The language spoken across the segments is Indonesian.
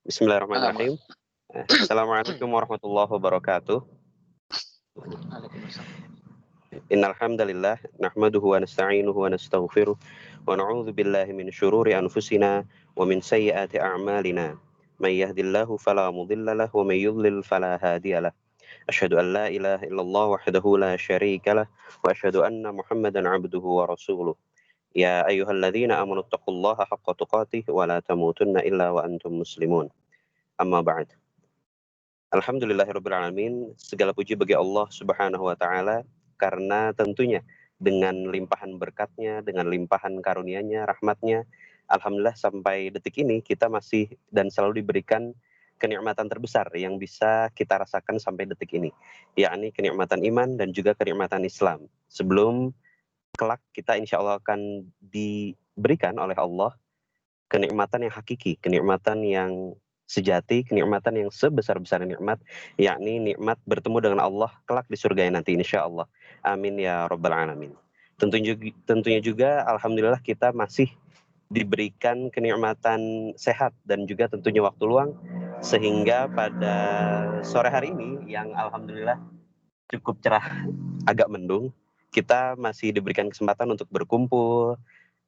Bismillahirrahmanirrahim. Alhamdulillah. Assalamualaikum warahmatullahi wabarakatuh. Waalaikumsalam. Innal hamdalillah nahmaduhu wa nasta'inuhu wa nastaghfiruh wa na'udzu billahi min syururi anfusina wa min sayyiati a'malina. May yahdihillahu fala mudilla lahu wa may yudlil fala hadiyalah. Asyhadu an la ilaha illallah wahdahu la syarika lah wa asyhadu anna Muhammadan 'abduhu wa rasuluh. Ya ayyuhalladzina amanu taqullaha haqqa tuqatih wa la tamutunna illa wa antum muslimun. Amma ba'd. Alhamdulillahirabbil alamin, segala puji bagi Allah Subhanahu wa taala karena tentunya dengan limpahan berkatnya, dengan limpahan karunia-Nya, rahmat-Nya, alhamdulillah sampai detik ini kita masih dan selalu diberikan kenikmatan terbesar yang bisa kita rasakan sampai detik ini, yakni kenikmatan iman dan juga kenikmatan Islam. Sebelum kelak kita insya Allah akan diberikan oleh Allah kenikmatan yang hakiki, kenikmatan yang sejati, kenikmatan yang sebesar-besar nikmat, yakni nikmat bertemu dengan Allah kelak di surga yang nanti insya Allah. Amin ya rabbal alamin. Tentunya juga alhamdulillah kita masih diberikan kenikmatan sehat dan juga tentunya waktu luang, sehingga pada sore hari ini yang alhamdulillah cukup cerah, agak mendung, kita masih diberikan kesempatan untuk berkumpul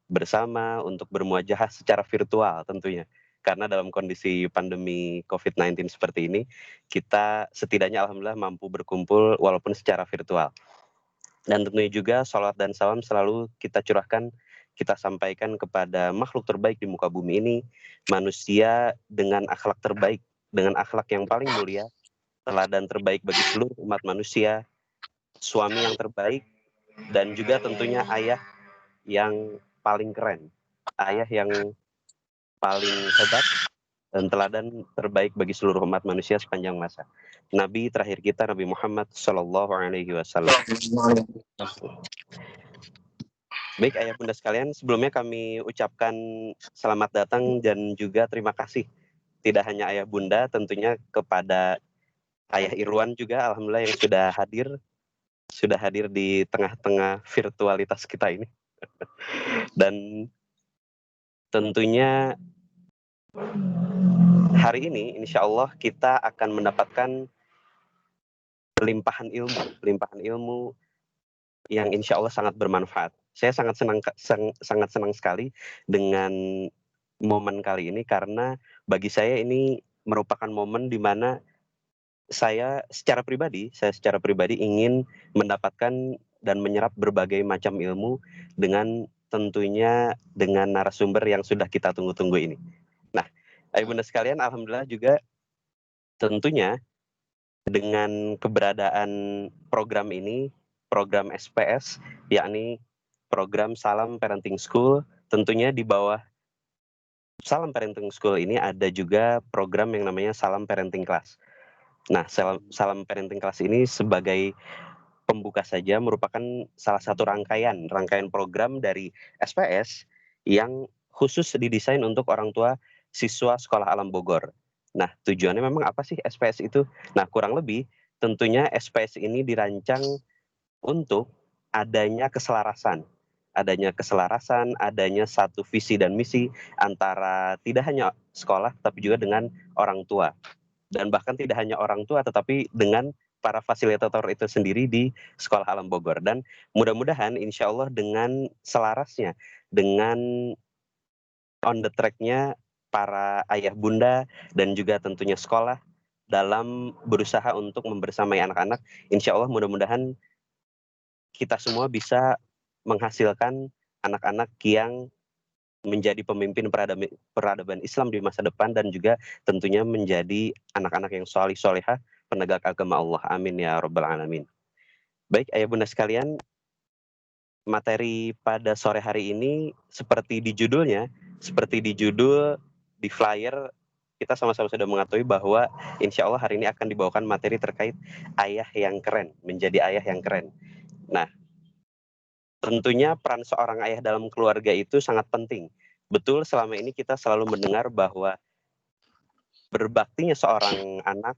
bersama, untuk bermuajahah secara virtual tentunya. Karena dalam kondisi pandemi COVID-19 seperti ini, kita setidaknya alhamdulillah mampu berkumpul walaupun secara virtual. Dan tentunya juga sholawat dan salam selalu kita curahkan, kita sampaikan kepada makhluk terbaik di muka bumi ini, manusia dengan akhlak terbaik, dengan akhlak yang paling mulia, teladan terbaik bagi seluruh umat manusia, suami yang terbaik, dan juga tentunya ayah yang paling keren, ayah yang paling hebat dan teladan terbaik bagi seluruh umat manusia sepanjang masa. Nabi terakhir kita Nabi Muhammad Shallallahu Alaihi Wasallam. Baik ayah bunda sekalian, sebelumnya kami ucapkan selamat datang dan juga terima kasih tidak hanya ayah bunda, tentunya kepada ayah Irwan juga alhamdulillah yang sudah hadir di tengah-tengah virtualitas kita ini. Dan tentunya hari ini insya Allah kita akan mendapatkan limpahan ilmu yang insya Allah sangat bermanfaat. Saya sangat senang sekali dengan momen kali ini karena bagi saya ini merupakan momen di mana saya secara pribadi ingin mendapatkan dan menyerap berbagai macam ilmu dengan tentunya dengan narasumber yang sudah kita tunggu-tunggu ini. Nah, ayah bunda sekalian, alhamdulillah juga tentunya dengan keberadaan program ini, program SPS, yakni program Salam Parenting School, tentunya di bawah Salam Parenting School ini ada juga program yang namanya Salam Parenting Class. Nah, Salam Parenting Class ini sebagai pembuka saja merupakan salah satu rangkaian program dari SPS yang khusus didesain untuk orang tua siswa Sekolah Alam Bogor. Nah, tujuannya memang apa sih SPS itu? Nah, kurang lebih tentunya SPS ini dirancang untuk adanya keselarasan, adanya satu visi dan misi antara tidak hanya sekolah tapi juga dengan orang tua. Dan bahkan tidak hanya orang tua tetapi dengan para fasilitator itu sendiri di Sekolah Alam Bogor. Dan mudah-mudahan insya Allah dengan selarasnya, dengan on the track-nya para ayah bunda dan juga tentunya sekolah dalam berusaha untuk membersamai anak-anak, insya Allah mudah-mudahan kita semua bisa menghasilkan anak-anak yang menjadi pemimpin peradaban Islam di masa depan dan juga tentunya menjadi anak-anak yang sholih sholihah penegak agama Allah. Amin ya rabbal alamin. Baik ayah bunda sekalian, materi pada sore hari ini seperti di judulnya, seperti di judul di flyer, kita sama-sama sudah mengetahui bahwa insya Allah hari ini akan dibawakan materi terkait ayah yang keren, menjadi ayah yang keren. Nah, tentunya peran seorang ayah dalam keluarga itu sangat penting. Betul, selama ini kita selalu mendengar bahwa berbaktinya seorang anak,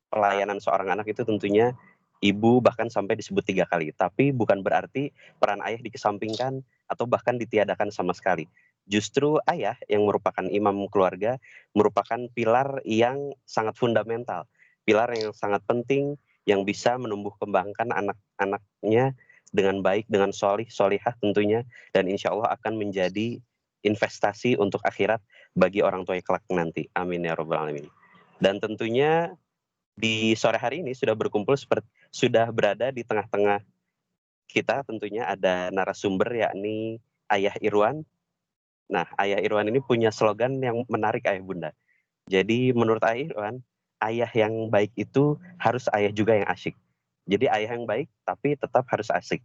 pelayanan seorang anak itu tentunya ibu bahkan sampai disebut 3 kali. Tapi bukan berarti peran ayah dikesampingkan atau bahkan ditiadakan sama sekali. justru ayah yang merupakan imam keluarga merupakan pilar yang sangat fundamental, pilar yang sangat penting yang bisa menumbuh kembangkan anak-anaknya dengan baik, dengan solih, solihah tentunya, dan insya Allah akan menjadi investasi untuk akhirat bagi orang tua kelak nanti. Amin ya robbal alamin. Dan tentunya di sore hari ini sudah berkumpul sudah berada di tengah-tengah kita, tentunya ada narasumber yakni Ayah Irwan. Nah, Ayah Irwan ini punya slogan yang menarik, Ayah Bunda. Jadi menurut Ayah Irwan, ayah yang baik itu harus ayah juga yang asyik. Jadi ayah yang baik tapi tetap harus asik.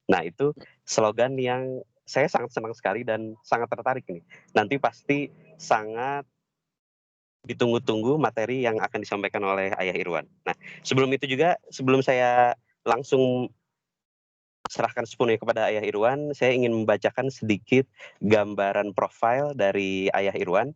Nah, itu slogan yang saya sangat senang sekali dan sangat tertarik ini. Nanti pasti sangat ditunggu-tunggu materi yang akan disampaikan oleh Ayah Irwan. Nah, sebelum itu juga, sebelum saya langsung serahkan sepenuhnya kepada Ayah Irwan, saya ingin membacakan sedikit gambaran profil dari Ayah Irwan.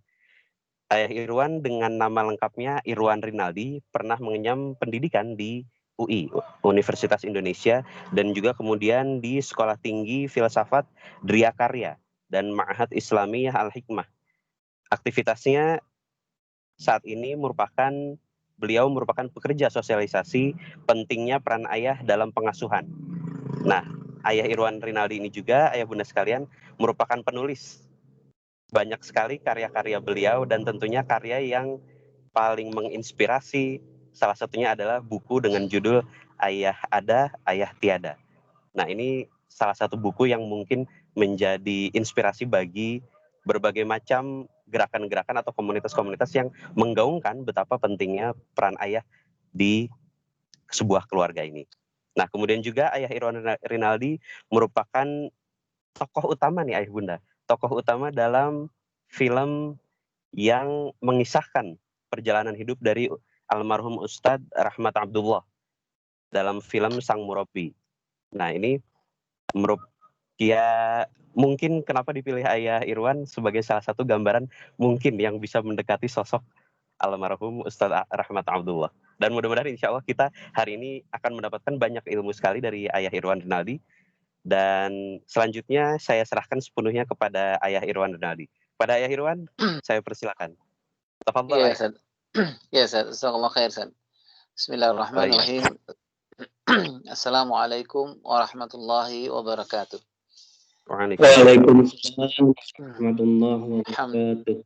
Ayah Irwan dengan nama lengkapnya Irwan Rinaldi, pernah mengenyam pendidikan di UI, Universitas Indonesia, dan juga kemudian di Sekolah Tinggi Filsafat Driakarya dan Ma'had Islamiyah Al-Hikmah. Aktivitasnya saat ini beliau merupakan pekerja sosialisasi pentingnya peran ayah dalam pengasuhan. Nah, Ayah Irwan Rinaldi ini juga, Ayah Bunda sekalian, merupakan penulis. Banyak sekali karya-karya beliau dan tentunya karya yang paling menginspirasi. Salah satunya adalah buku dengan judul Ayah Ada, Ayah Tiada. Nah, ini salah satu buku yang mungkin menjadi inspirasi bagi berbagai macam gerakan-gerakan atau komunitas-komunitas yang menggaungkan betapa pentingnya peran ayah di sebuah keluarga ini. Nah, kemudian juga Ayah Irwan Rinaldi merupakan tokoh utama nih, Ayah Bunda. Tokoh utama dalam film yang mengisahkan perjalanan hidup dari almarhum Ustadz Rahmat Abdullah dalam film Sang Murabi. Nah, ini ya mungkin kenapa dipilih Ayah Irwan sebagai salah satu gambaran mungkin yang bisa mendekati sosok almarhum Ustadz Rahmat Abdullah. Dan mudah-mudahan insya Allah kita hari ini akan mendapatkan banyak ilmu sekali dari Ayah Irwan Rinaldi. Dan selanjutnya saya serahkan sepenuhnya kepada Ayah Irwan Rinaldi. Pada Ayah Irwan, saya persilakan. Tafadhol, Ya, Ayah. Ustaz. Ya, Ustaz. Jazakallahu khair, Ustaz. Bismillahirrahmanirrahim. Assalamualaikum warahmatullahi wabarakatuh. Waalaikumsalam warahmatullahi wabarakatuh.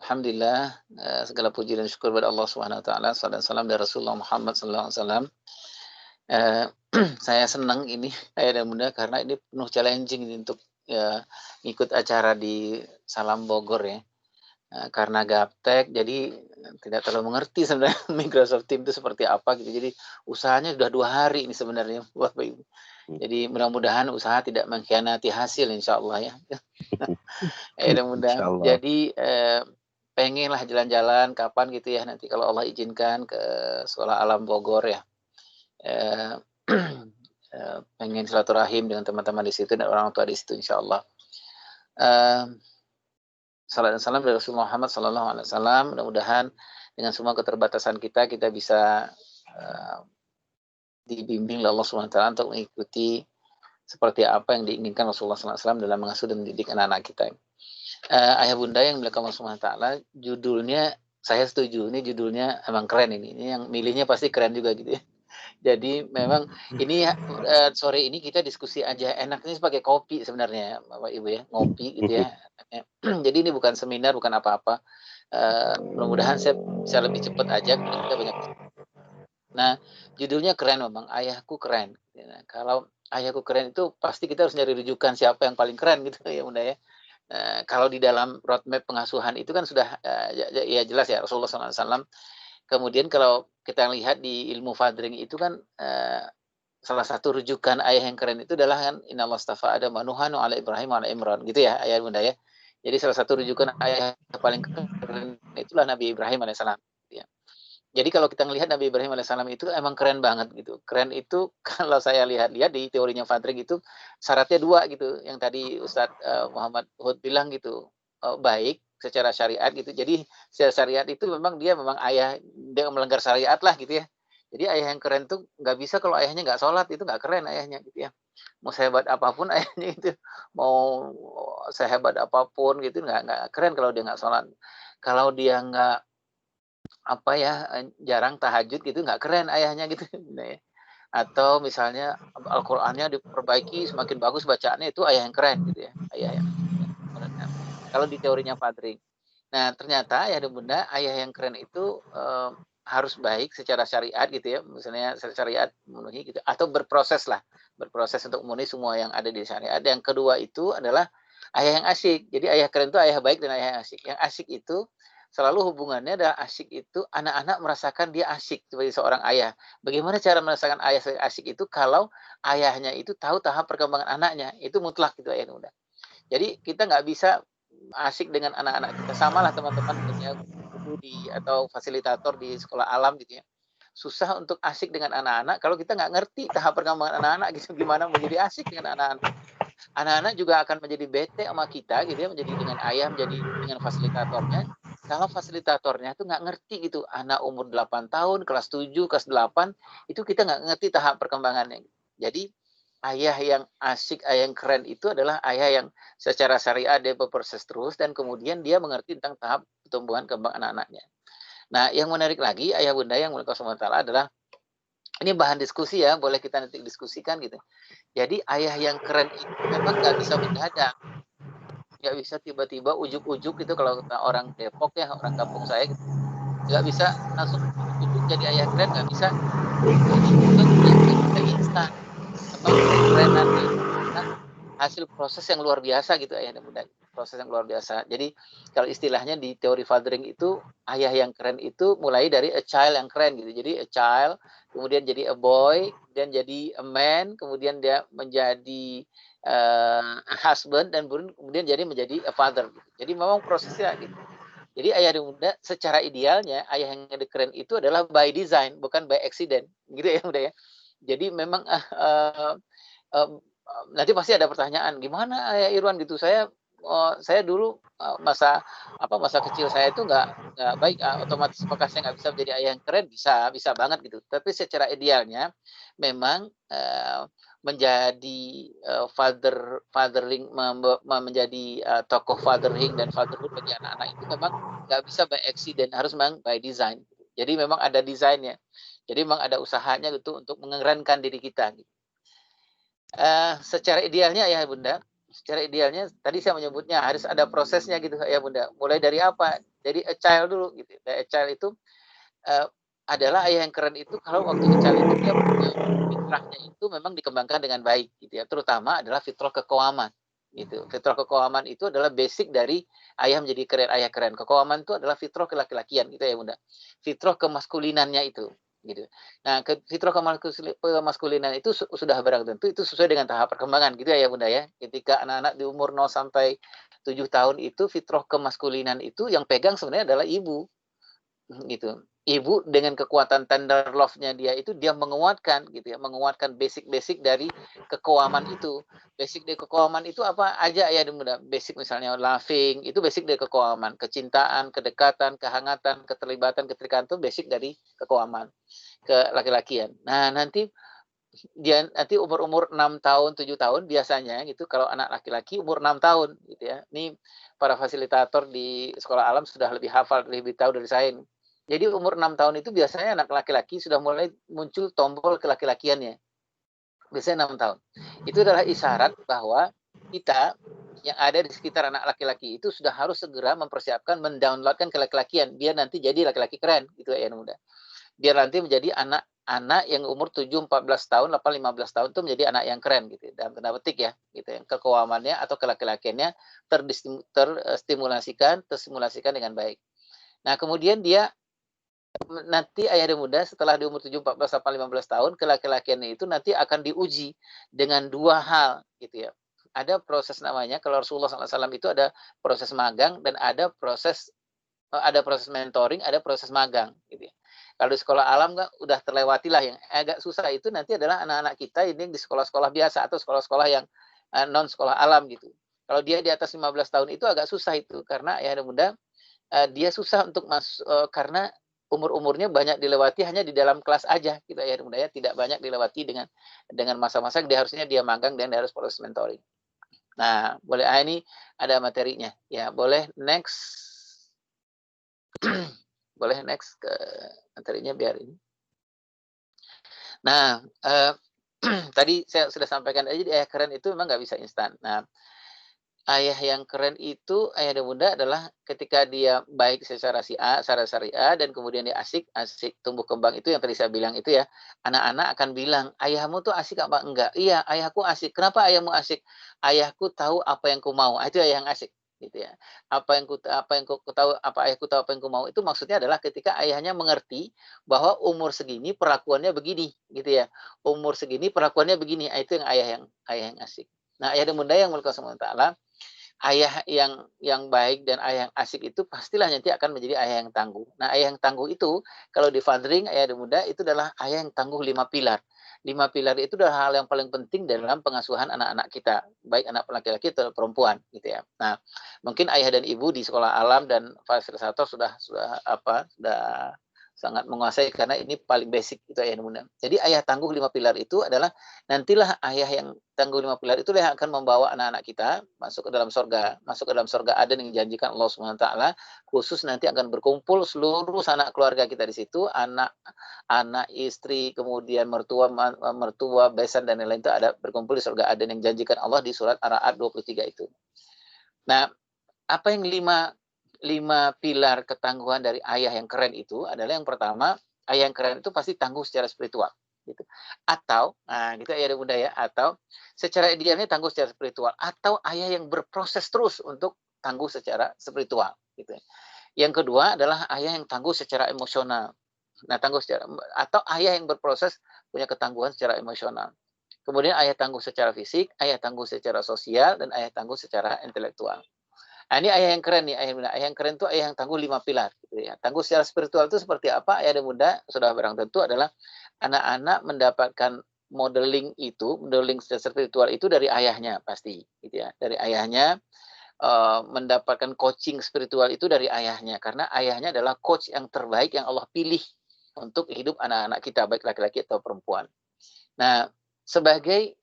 Alhamdulillah, segala puji dan syukur kepada Allah Subhanahu wa taala. Sallallahu alaihi wasallam dari Rasulullah Muhammad sallallahu alaihi wasallam. Saya senang ini Ayah dan Bunda karena ini penuh challenging untuk ikut acara di Salam Bogor ya. Karena gaptek jadi tidak terlalu mengerti sebenarnya Microsoft Teams itu seperti apa gitu. Jadi usahanya sudah 2 hari ini sebenarnya Bapak Ibu. Jadi mudah-mudahan usaha tidak mengkhianati hasil insya Allah ya. Mudah-mudahan. Jadi pengenlah jalan-jalan kapan gitu ya nanti kalau Allah izinkan ke Sekolah Alam Bogor ya. Pengen silaturahim dengan teman-teman di situ dan orang tua di situ insya Allah. Salam dan salam dari Rasulullah Muhammad sallallahu alaihi wasallam. Mudah-mudahan dengan semua keterbatasan kita bisa dibimbing oleh Allah Subhanahu wa taala untuk mengikuti seperti apa yang diinginkan Rasulullah sallallahu alaihi wasallam dalam mengasuh dan mendidik anak-anak kita. Ayah Bunda yang dimuliakan Allah Subhanahu wa taala, judulnya saya setuju. Ini judulnya emang keren ini. Ini yang milihnya pasti keren juga gitu ya. Jadi memang ini sore ini kita diskusi aja enaknya sebagai kopi sebenarnya Bapak Ibu ya, ngopi gitu ya. Jadi ini bukan seminar, bukan apa-apa. Mudah-mudahan saya bisa lebih cepat aja kita banyak. Nah, judulnya keren memang, Ayahku Keren. Nah, kalau Ayahku Keren itu pasti kita harus nyari rujukan siapa yang paling keren gitu ya Bunda ya. Kalau di dalam roadmap pengasuhan itu kan sudah ya jelas ya Rasulullah SAW. Kemudian kalau kita lihat di ilmu fadring itu kan salah satu rujukan ayah yang keren itu adalah kan innallaha astafa Adam wa Nuhan ala Ibrahim wa ala Imran gitu ya ayah Bunda ya. Jadi salah satu rujukan ayah yang paling keren itulah Nabi Ibrahim alaihissalam ya. Jadi kalau kita melihat Nabi Ibrahim alaihissalam itu emang keren banget gitu. Keren itu kalau saya lihat-lihat di teorinya fadring itu syaratnya 2 gitu. Yang tadi Ustadz Muhammad Hud bilang gitu. Baik secara syariat gitu. Jadi secara syariat itu memang dia ayah, dia melanggar syariat lah gitu ya. Jadi ayah yang keren tuh nggak bisa kalau ayahnya nggak sholat, itu nggak keren ayahnya gitu ya. Mau sehebat apapun ayahnya itu, mau sehebat apapun gitu nggak keren kalau dia nggak sholat. Kalau dia nggak apa ya, jarang tahajud gitu nggak keren ayahnya gitu. Nah ya. Atau misalnya Al-Qur'annya diperbaiki semakin bagus bacaannya itu ayah yang keren gitu ya, ayah yang menurutnya. Kalau di teorinya Fadring. Nah, ternyata ayah dan bunda, ayah yang keren itu, harus baik secara syariat gitu ya, misalnya secara syariat memenuhi gitu, atau berproses lah, berproses untuk memenuhi semua yang ada di syariat. Yang kedua itu adalah ayah yang asyik. Jadi ayah keren itu ayah baik dan ayah yang asyik. Yang asyik itu selalu hubungannya adalah asyik itu anak-anak merasakan dia asyik sebagai seorang ayah. Bagaimana cara merasakan ayah asyik itu kalau ayahnya itu tahu tahap perkembangan anaknya, itu mutlak gitu ayah dan bunda. Jadi kita nggak bisa asik dengan anak-anak kita. Samalah teman-teman punya guru di atau fasilitator di sekolah alam gitu ya. Susah untuk asik dengan anak-anak kalau kita nggak ngerti tahap perkembangan anak-anak gitu, gimana menjadi asik dengan anak-anak. Anak-anak juga akan menjadi bete sama kita gitu ya, menjadi dengan ayah, menjadi dengan fasilitatornya. Kalau fasilitatornya itu nggak ngerti gitu, anak umur 8 tahun, kelas 7, kelas 8, itu kita nggak ngerti tahap perkembangannya. Jadi ayah yang asik, ayah yang keren itu adalah ayah yang secara syariat dia berproses terus dan kemudian dia mengerti tentang tahap pertumbuhan kembang anak-anaknya. Nah, yang menarik lagi ayah bunda yang mulia Allah adalah ini bahan diskusi ya, boleh kita nanti diskusikan gitu. Jadi ayah yang keren itu memang nggak bisa mendadak, nggak bisa tiba-tiba ujuk-ujuk gitu kalau kata orang Depok ya, orang kampung saya gitu, nggak bisa langsung ujuk-ujuk jadi ayah keren, nggak bisa. Jadi nggak bisa instan. Memang kekerenannya itu adalah hasil proses yang luar biasa gitu ayah dan bunda, proses yang luar biasa. Jadi kalau istilahnya di teori fathering itu ayah yang keren itu mulai dari a child yang keren gitu. Jadi a child, kemudian jadi a boy, kemudian jadi a man, kemudian dia menjadi a husband dan kemudian jadi menjadi a father. Jadi memang prosesnya gitu. Jadi ayah dan bunda secara idealnya ayah yang keren itu adalah by design bukan by accident gitu ya bunda ya. Jadi memang nanti pasti ada pertanyaan, "Gimana ya Irwan?" gitu, saya dulu, masa kecil saya itu nggak baik, otomatis apakah saya nggak bisa menjadi ayah yang keren? Bisa, bisa banget gitu. Tapi secara idealnya memang, menjadi, fathering menjadi, tokoh fathering dan fatherhood bagi anak-anak itu memang nggak bisa by accident, harus memang by design. Jadi memang ada desainnya. Jadi memang ada usahanya gitu untuk mengerenkan diri kita. Secara idealnya ya Bunda, secara idealnya tadi saya menyebutnya harus ada prosesnya gitu ya Bunda. Mulai dari apa? Dari a child dulu gitu. Dari a child itu, eee, adalah ayah yang keren itu kalau waktu a child itu dia punya fitrahnya itu memang dikembangkan dengan baik gitu ya. Terutama adalah fitrah keqawaman gitu. Fitrah keqawaman itu adalah basic dari ayah menjadi keren, ayah keren. Keqawaman itu adalah fitrah kelaki-lakian gitu ya Bunda. Fitrah kemaskulinannya itu gitu. Nah, fitrah kemaskulinan itu sudah barang tentu itu sesuai dengan tahap perkembangan gitu ya Bunda ya. Ketika anak-anak di umur 0 sampai 7 tahun itu fitrah kemaskulinan itu yang pegang sebenarnya adalah ibu. Gitu. Ibu dengan kekuatan tender love-nya dia itu dia menguatkan gitu ya, menguatkan basic-basic dari kekewaman itu. Basic dari kekewaman itu apa aja ya Bunda? Basic misalnya loving, itu basic dari kekewaman. Kecintaan, kedekatan, kehangatan, keterlibatan, keterikatan itu basic dari kekewaman, ke laki-lakian. Nah, nanti dia nanti umur-umur 6 tahun, 7 tahun biasanya gitu kalau anak laki-laki umur 6 tahun gitu ya. Ini para fasilitator di sekolah alam sudah lebih hafal, lebih tahu dari saya ini. Jadi umur 6 tahun itu biasanya anak laki-laki sudah mulai muncul tombol kelaki-lakiannya. Biasanya 6 tahun. Itu adalah isyarat bahwa kita yang ada di sekitar anak laki-laki itu sudah harus segera mempersiapkan mendownloadkan kelaki-lakian biar nanti jadi laki-laki keren gitu ya muda. Biar nanti menjadi anak-anak yang umur 7, 14 tahun, 8, 15 tahun itu menjadi anak yang keren gitu dalam tanda petik ya gitu yang kekewamannya atau kelaki-lakiannya tersimulasikan dengan baik. Nah, kemudian dia nanti ayah dan bunda setelah di umur 7, 14, 8, 15 tahun kelaki-lakiannya itu nanti akan diuji dengan dua hal gitu ya. Ada proses namanya kalau Rasulullah SAW itu ada proses magang dan ada proses mentoring, ada proses magang gitu ya. Kalau di sekolah alam kan udah terlewati lah, yang agak susah itu nanti adalah anak-anak kita ini di sekolah-sekolah biasa atau sekolah-sekolah yang non sekolah alam gitu. Kalau dia di atas 15 tahun itu agak susah itu karena ya dan bunda dia susah untuk karena umur-umurnya banyak dilewati hanya di dalam kelas aja gitu ayah dan bunda ya, tidak banyak dilewati dengan masa-masa dia harusnya dia magang dan dia harus proses mentoring. Nah, boleh ini ada materinya. Ya, boleh next. Boleh next ke materinya biar ini. Nah, tadi saya sudah sampaikan aja di ayah keren itu memang nggak bisa instan. Nah, ayah yang keren itu, ayah dan bunda adalah ketika dia baik secara syariah dan kemudian dia asik tumbuh kembang itu yang tadi saya bilang itu ya, anak-anak akan bilang, ayahmu tuh asik apa enggak? Iya, ayahku asik. Kenapa ayahmu asik? Ayahku tahu apa yang ku mau. Itu ayah yang asik. Gitu ya. Apa yang ku tahu, apa ayahku tahu apa yang ku mau itu maksudnya adalah ketika ayahnya mengerti bahwa umur segini perlakuannya begini, gitu ya. Umur segini perlakuannya begini. Itu yang ayah yang asik. Nah, ayah dan bunda yang mulai SWT, ayah yang baik dan ayah yang asik itu pastilah nanti akan menjadi ayah yang tangguh. Nah, ayah yang tangguh itu kalau di Fundering ayah dan bunda itu adalah ayah yang tangguh 5 pilar. 5 pilar itu adalah hal yang paling penting dalam pengasuhan anak-anak kita, baik anak laki-laki atau perempuan gitu ya. Nah, mungkin ayah dan ibu di sekolah alam dan fasilitator sudah sangat menguasai karena ini paling basic itu ayah dan bunda. Jadi ayah tangguh 5 pilar itu adalah nantilah ayah yang tangguh 5 pilar itu yang akan membawa anak-anak kita masuk ke dalam surga Aden yang dijanjikan Allah SWT, khusus nanti akan berkumpul seluruh sanak keluarga kita di situ, anak, istri, kemudian mertua, besan dan lain-lain itu ada berkumpul di surga Aden yang dijanjikan Allah di surat Ar-Ra'd 23 itu. Nah, apa yang lima pilar ketangguhan dari ayah yang keren itu adalah yang pertama, ayah yang keren itu pasti tangguh secara spiritual. Gitu. Atau, gitu ayah dan bunda ya, atau secara idealnya tangguh secara spiritual, atau ayah yang berproses terus untuk tangguh secara spiritual. Gitu. Yang kedua adalah ayah yang tangguh secara emosional. Nah, atau ayah yang berproses punya ketangguhan secara emosional. Kemudian ayah tangguh secara fisik, ayah tangguh secara sosial, dan ayah tangguh secara intelektual. Nah, ini ayah yang keren nih, ayah yang keren itu ayah yang tangguh 5 pilar. Gitu ya. Tangguh secara spiritual itu seperti apa? Ayah dan bunda sudah barang tentu adalah anak-anak mendapatkan modeling secara spiritual itu dari ayahnya pasti. Gitu ya. Dari ayahnya, mendapatkan coaching spiritual itu dari ayahnya. Karena ayahnya adalah coach yang terbaik yang Allah pilih untuk hidup anak-anak kita, baik laki-laki atau perempuan. Nah, sebagai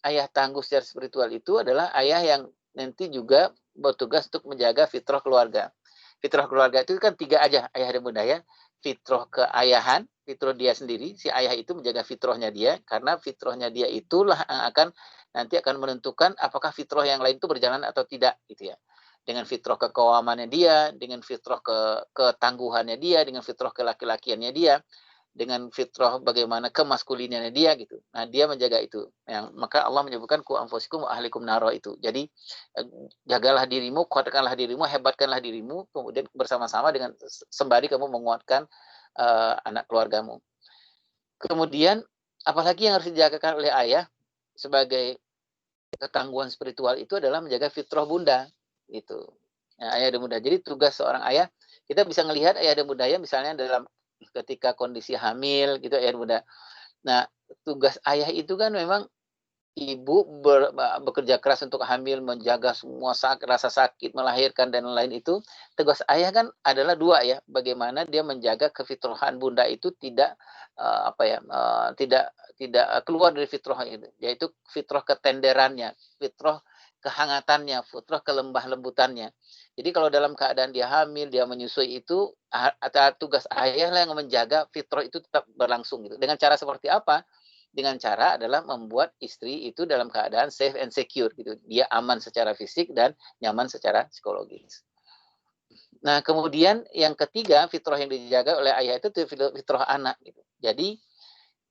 ayah tangguh secara spiritual itu adalah ayah yang nanti juga bertugas untuk menjaga fitrah keluarga. Fitrah keluarga itu kan 3 aja, ayah dan bunda ya. Fitrah keayahan, fitrah dia sendiri, si ayah itu menjaga fitrahnya dia, karena fitrahnya dia itulah yang nanti akan menentukan apakah fitrah yang lain itu berjalan atau tidak, gitu ya. Dengan fitrah kekawamannya dia, dengan fitrah ketangguhannya dia, dengan fitrah kelaki-lakiannya dia, dengan fitrah bagaimana kemaskulinannya dia gitu. Nah, dia menjaga itu. Maka Allah menyebutkan ku anfusikum wa ahlikum naro itu. Jadi jagalah dirimu, kuatkanlah dirimu, hebatkanlah dirimu, kemudian bersama-sama dengan sembari kamu menguatkan anak keluargamu. Kemudian apalagi yang harus dijagakan oleh ayah sebagai ketangguhan spiritual itu adalah menjaga fitrah bunda gitu. Nah, ayah dan bunda. Jadi tugas seorang ayah, kita bisa melihat ayah dan bunda ya misalnya dalam ketika kondisi hamil gitu ya bunda. Nah, tugas ayah itu kan memang ibu bekerja keras untuk hamil, menjaga semua rasa sakit, melahirkan dan lain itu. Tugas ayah kan adalah 2 ya, bagaimana dia menjaga kefitrahan bunda itu tidak tidak keluar dari fitrah itu, yaitu fitrah ketenderannya, fitrah kehangatannya, fitrah kelembah lembutannya. Jadi kalau dalam keadaan dia hamil, dia menyusui itu, tugas ayah lah yang menjaga fitrah itu tetap berlangsung gitu. Dengan cara seperti apa? Dengan cara adalah membuat istri itu dalam keadaan safe and secure gitu. Dia aman secara fisik dan nyaman secara psikologis. Nah, kemudian yang ketiga, fitrah yang dijaga oleh ayah itu fitrah anak gitu. Jadi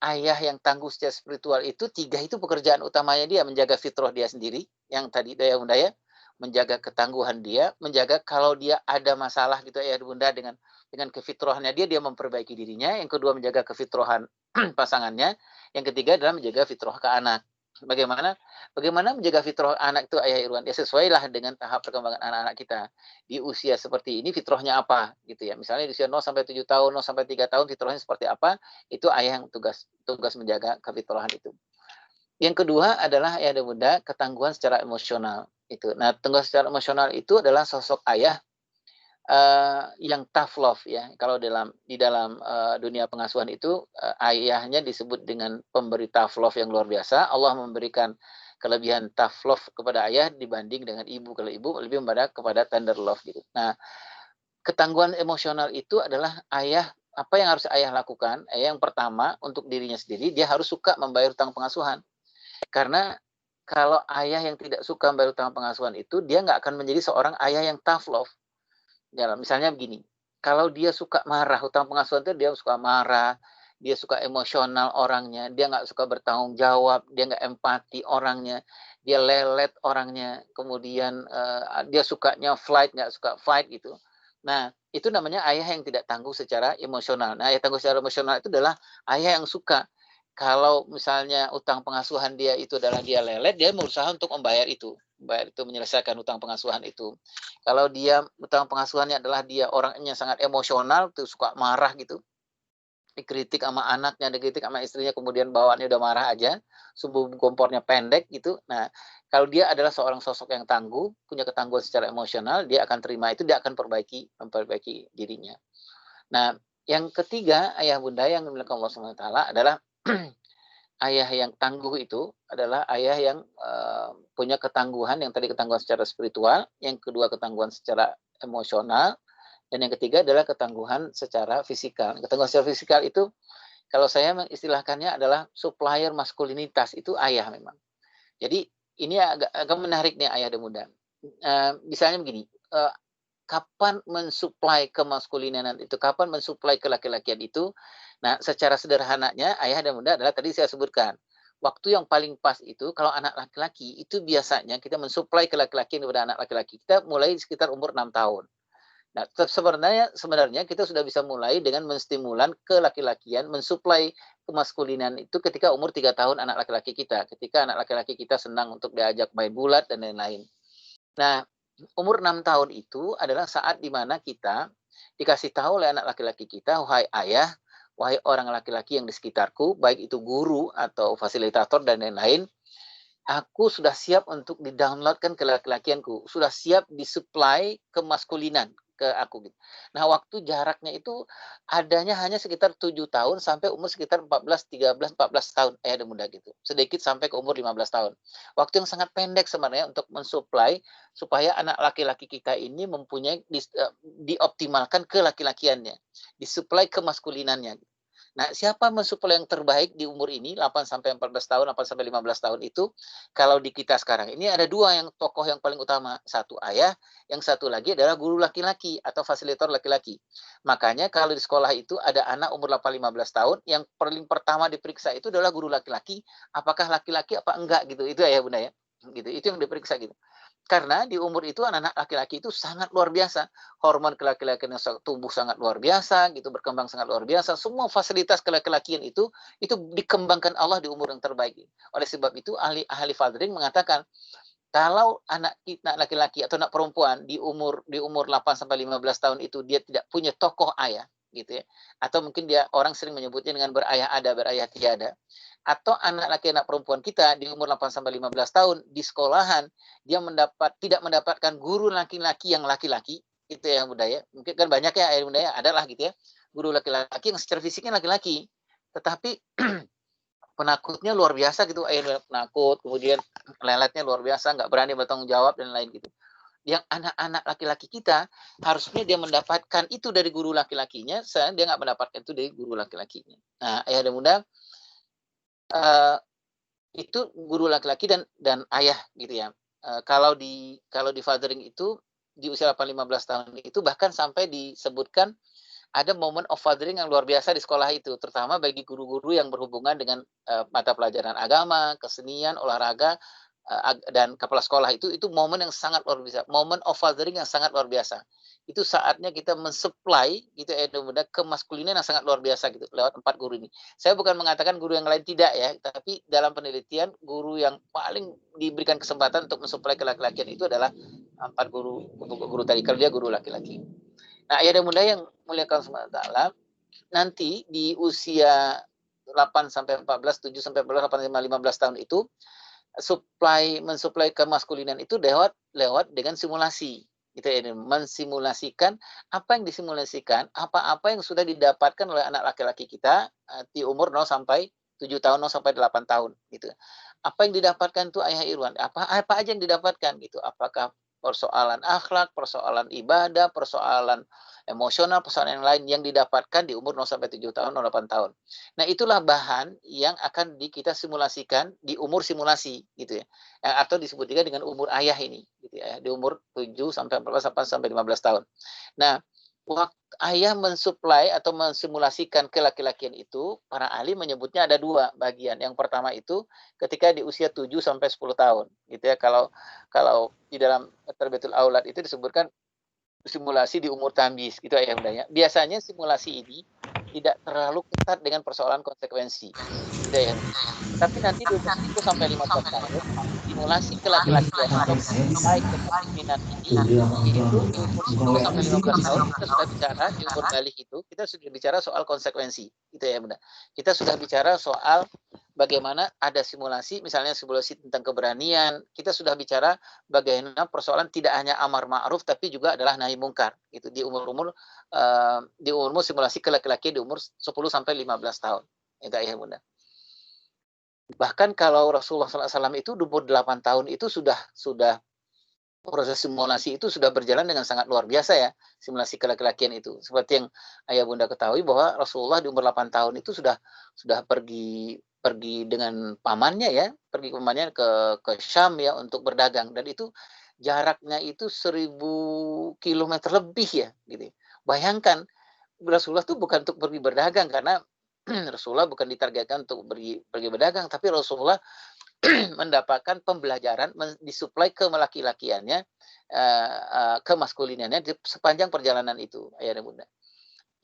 ayah yang tangguh secara spiritual itu 3 itu pekerjaan utamanya dia, menjaga fitrah dia sendiri, yang tadi daya bunda ya, menjaga ketangguhan dia, menjaga kalau dia ada masalah gitu ya bunda dengan kefitrahannya dia memperbaiki dirinya. Yang kedua menjaga kefitrahan pasangannya. Yang ketiga adalah menjaga fitrah ke anak. Bagaimana menjaga fitrah anak itu ayah Irwan? Ya sesuailah dengan tahap perkembangan anak-anak kita. Di usia seperti ini fitrahnya apa gitu ya. Misalnya di usia 0 sampai 7 tahun, 0 sampai 3 tahun fitrahnya seperti apa? Itu ayah yang tugas menjaga kefitrahan itu. Yang kedua adalah ayah dan bunda ketangguhan secara emosional itu. Nah, tangguhan secara emosional itu adalah sosok ayah yang tough love ya. Kalau di dalam dunia pengasuhan itu ayahnya disebut dengan pemberi tough love yang luar biasa. Allah memberikan kelebihan tough love kepada ayah dibanding dengan ibu. Kalau ibu lebih kepada tender love gitu. Nah, ketangguhan emosional itu adalah apa yang harus ayah lakukan? Yang pertama untuk dirinya sendiri, dia harus suka membayar utang pengasuhan. Karena kalau ayah yang tidak suka membayar utang pengasuhan itu, dia nggak akan menjadi seorang ayah yang tough love. Ya, misalnya begini, kalau dia suka marah, hutang pengasuhan itu dia suka marah, dia suka emosional orangnya, dia nggak suka bertanggung jawab, dia nggak empati orangnya, dia lelet orangnya, kemudian dia sukanya flight, nggak suka fight gitu. Nah, itu namanya ayah yang tidak tangguh secara emosional. Nah, ayah tangguh secara emosional itu adalah ayah yang suka. Kalau misalnya utang pengasuhan dia itu adalah dia lelet, dia berusaha untuk membayar itu menyelesaikan utang pengasuhan itu. Kalau dia utang pengasuhannya adalah dia orangnya sangat emosional, tuh suka marah gitu, dikritik sama anaknya, dikritik sama istrinya, kemudian bawaannya udah marah aja, sumbu kompornya pendek gitu. Nah, kalau dia adalah seorang sosok yang tangguh, punya ketangguhan secara emosional, dia akan terima itu, dia akan memperbaiki dirinya. Nah, yang ketiga, ayah bunda yang dimiliki Allah SWT adalah ayah yang tangguh itu adalah ayah yang punya ketangguhan, yang tadi ketangguhan secara spiritual, yang kedua ketangguhan secara emosional, dan yang ketiga adalah ketangguhan secara fisikal. Ketangguhan secara fisikal itu kalau saya mengistilahkannya adalah supplier maskulinitas, itu ayah memang. Jadi ini agak menarik nih ayah dan bunda. Misalnya begini, kapan mensuplai kemaskulinan itu, kapan mensuplai kelaki-lakian itu. Nah, secara sederhananya ayah dan bunda adalah tadi saya sebutkan. Waktu yang paling pas itu kalau anak laki-laki itu biasanya kita mensuplai kelaki-lakian kepada anak laki-laki kita mulai sekitar umur 6 tahun. Nah, sebenarnya kita sudah bisa mulai dengan menstimulan kelaki-lakian, mensuplai kemaskulinan itu ketika umur 3 tahun anak laki-laki kita. Ketika anak laki-laki kita senang untuk diajak main bulat dan lain-lain. Nah, umur 6 tahun itu adalah saat di mana kita dikasih tahu oleh anak laki-laki kita, wahai ayah, wahai orang laki-laki yang di sekitarku, baik itu guru atau fasilitator dan lain-lain, aku sudah siap untuk di-downloadkan ke laki-lakianku, sudah siap disuplai kemaskulinan ke aku gitu. Nah, waktu jaraknya itu adanya hanya sekitar 7 tahun sampai umur sekitar 14, 13, 14 tahun dan muda gitu. Sedikit sampai ke umur 15 tahun. Waktu yang sangat pendek sebenarnya untuk mensuplai supaya anak laki-laki kita ini mempunyai dioptimalkan ke laki-lakiannya, disuplai kemaskulinannya. Nah, siapa mensuplai yang terbaik di umur ini 8 sampai 14 tahun, 8 sampai 15 tahun itu kalau di kita sekarang ini ada dua yang tokoh yang paling utama, satu ayah, yang satu lagi adalah guru laki-laki atau fasilitator laki-laki. Makanya kalau di sekolah itu ada anak umur 8-15 tahun yang paling pertama diperiksa itu adalah guru laki-laki, apakah laki-laki apa enggak gitu. Itu ya Bunda ya. Gitu. Itu yang diperiksa gitu. Karena di umur itu anak-anak laki-laki itu sangat luar biasa. Hormon kelaki-lakian yang tubuh sangat luar biasa, gitu berkembang sangat luar biasa. Semua fasilitas kelaki-lakian itu dikembangkan Allah di umur yang terbaik. Oleh sebab itu ahli fathering mengatakan kalau anak kita laki-laki atau anak perempuan di umur 8 sampai 15 tahun itu dia tidak punya tokoh ayah gitu ya. Atau mungkin orang sering menyebutnya dengan berayah ada, berayah tiada. Atau anak laki anak perempuan kita di umur 8 sampai 15 tahun di sekolahan dia tidak mendapatkan guru laki-laki yang laki-laki, itu yang budaya. Mungkin kan banyak ya ayah budaya adalah gitu ya. Guru laki-laki yang secara fisiknya laki-laki, tetapi penakutnya luar biasa gitu, ayah penakut, kemudian leletnya luar biasa, nggak berani bertanggung jawab dan lain gitu. Yang anak-anak laki-laki kita harusnya dia mendapatkan itu dari guru laki-lakinya, saya dia nggak mendapatkan itu dari guru laki-lakinya. Nah, ayah dan bunda itu guru laki-laki dan ayah gitu ya. Kalau di fathering itu di usia 8-15 tahun itu bahkan sampai disebutkan ada moment of fathering yang luar biasa di sekolah itu, terutama bagi guru-guru yang berhubungan dengan mata pelajaran agama, kesenian, olahraga, dan kepala sekolah itu momen yang sangat luar biasa, moment of fathering yang sangat luar biasa. Itu saatnya kita mensuplai gitu benda kemaskulinan yang sangat luar biasa gitu lewat 4 guru ini. Saya bukan mengatakan guru yang lain tidak ya, tapi dalam penelitian guru yang paling diberikan kesempatan untuk mensuplai kelaki-lakian itu adalah 4 guru tadi, kalau dia guru laki-laki. Nah, ayah dan bunda yang muliakan SWT, nanti di usia 8 sampai 14, 7 sampai 14, 8 sampai 15 tahun itu mensuplai kemaskulinan itu lewat dengan simulasi. Gitu ya, mensimulasikan apa yang disimulasikan, apa-apa yang sudah didapatkan oleh anak laki-laki kita di umur 0 sampai 7 tahun, 0 sampai 8 tahun gitu. Apa yang didapatkan tuh Ayah Irwan? Apa aja yang didapatkan gitu? Apakah persoalan akhlak, persoalan ibadah, persoalan emosional, persoalan yang lain yang didapatkan di umur 0 sampai 7 tahun, 0 8 tahun. Nah, itulah bahan yang akan kita simulasikan di umur simulasi gitu ya. Atau disebut juga dengan umur ayah ini gitu ya, di umur 7 sampai 14 sampai 15 tahun. Nah, waktu ayah mensuplai atau mensimulasikan kelaki-lakian itu, para ahli menyebutnya ada dua bagian. Yang pertama itu ketika di usia 7 sampai 10 tahun gitu ya. Kalau di dalam Tarbiyatul Aulad itu disebutkan simulasi di umur tamyiz gitu ya Bunda ya. Biasanya simulasi ini tidak terlalu ketat dengan persoalan konsekuensi. Gitu ya. Tapi nanti di umur 10 sampai 15 tahun, simulasi ke laki-lakian atau baik kepemimpinan ini, yaitu di umur 10 sampai 15 tahun kita sudah bicara, di umur balik itu, kita sudah bicara soal konsekuensi. Gitu ya Bunda. Kita sudah bicara soal bagaimana ada simulasi, misalnya simulasi tentang keberanian, kita sudah bicara bagaimana persoalan tidak hanya amar ma'ruf, tapi juga adalah nahi mungkar. Itu di umur-umur simulasi ke laki-laki di umur 10 sampai 15 tahun. Itu ya Bunda. Bahkan kalau Rasulullah SAW itu di umur 8 tahun itu sudah proses simulasi itu sudah berjalan dengan sangat luar biasa ya, simulasi kelaki-lakian itu. Seperti yang Ayah Bunda ketahui bahwa Rasulullah di umur 8 tahun itu sudah pergi dengan pamannya ya, pergi pamannya ke Syam ya untuk berdagang, dan itu jaraknya itu 1.000 kilometer lebih ya gitu. Bayangkan Rasulullah tuh bukan untuk pergi berdagang karena Rasulullah bukan ditargetkan untuk pergi berdagang, tapi Rasulullah mendapatkan pembelajaran, disuplai ke laki-lakiannya, ke maskulinannya di sepanjang perjalanan itu, ayah dan bunda.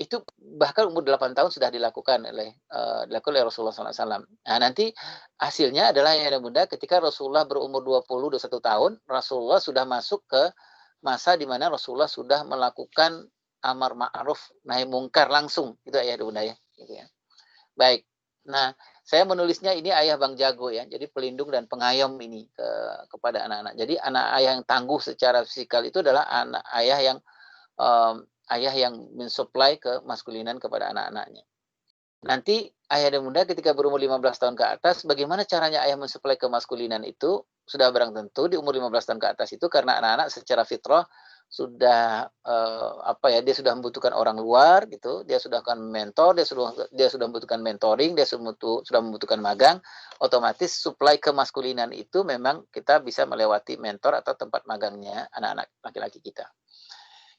Itu bahkan umur 8 tahun sudah dilakukan oleh Rasulullah SAW. Nah, nanti hasilnya adalah ayah dan bunda ketika Rasulullah berumur 20, 21 tahun, Rasulullah sudah masuk ke masa di mana Rasulullah sudah melakukan amar ma'ruf nahi mungkar langsung, itu ayah dan bunda ya. Gitu ya. Baik. Nah, saya menulisnya ini ayah Bang Jago ya. Jadi pelindung dan pengayom ini kepada anak-anak. Jadi anak ayah yang tangguh secara fisikal itu adalah anak ayah yang mensuplai ke maskulinan kepada anak-anaknya. Nanti ayah dan bunda ketika berumur 15 tahun ke atas, bagaimana caranya ayah mensuplai ke maskulinan itu sudah barang tentu di umur 15 tahun ke atas itu karena anak-anak secara fitrah sudah dia sudah membutuhkan orang luar gitu, dia sudah akan mentor, dia sudah membutuhkan mentoring, dia sudah membutuhkan magang, otomatis suplai kemaskulinan itu memang kita bisa melewati mentor atau tempat magangnya anak-anak laki-laki kita.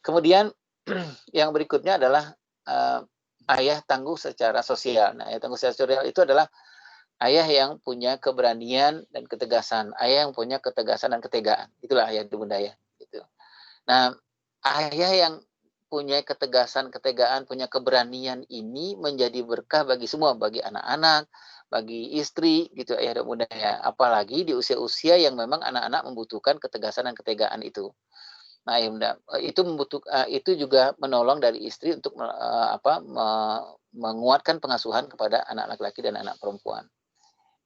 Kemudian yang berikutnya adalah ayah tangguh secara sosial. Nah, ayah tangguh secara sosial itu adalah ayah yang punya keberanian dan ketegasan, ayah yang punya ketegasan dan ketegaan. Itulah ayah bunda ya. Gitu. Nah, ayah yang punya ketegasan, ketegaan, punya keberanian ini menjadi berkah bagi semua, bagi anak-anak, bagi istri, gitu ayah dan bunda ya. Apalagi di usia-usia yang memang anak-anak membutuhkan ketegasan dan ketegaan itu. Nah, ayah bunda, itu juga menolong dari istri untuk menguatkan pengasuhan kepada anak laki-laki dan anak perempuan.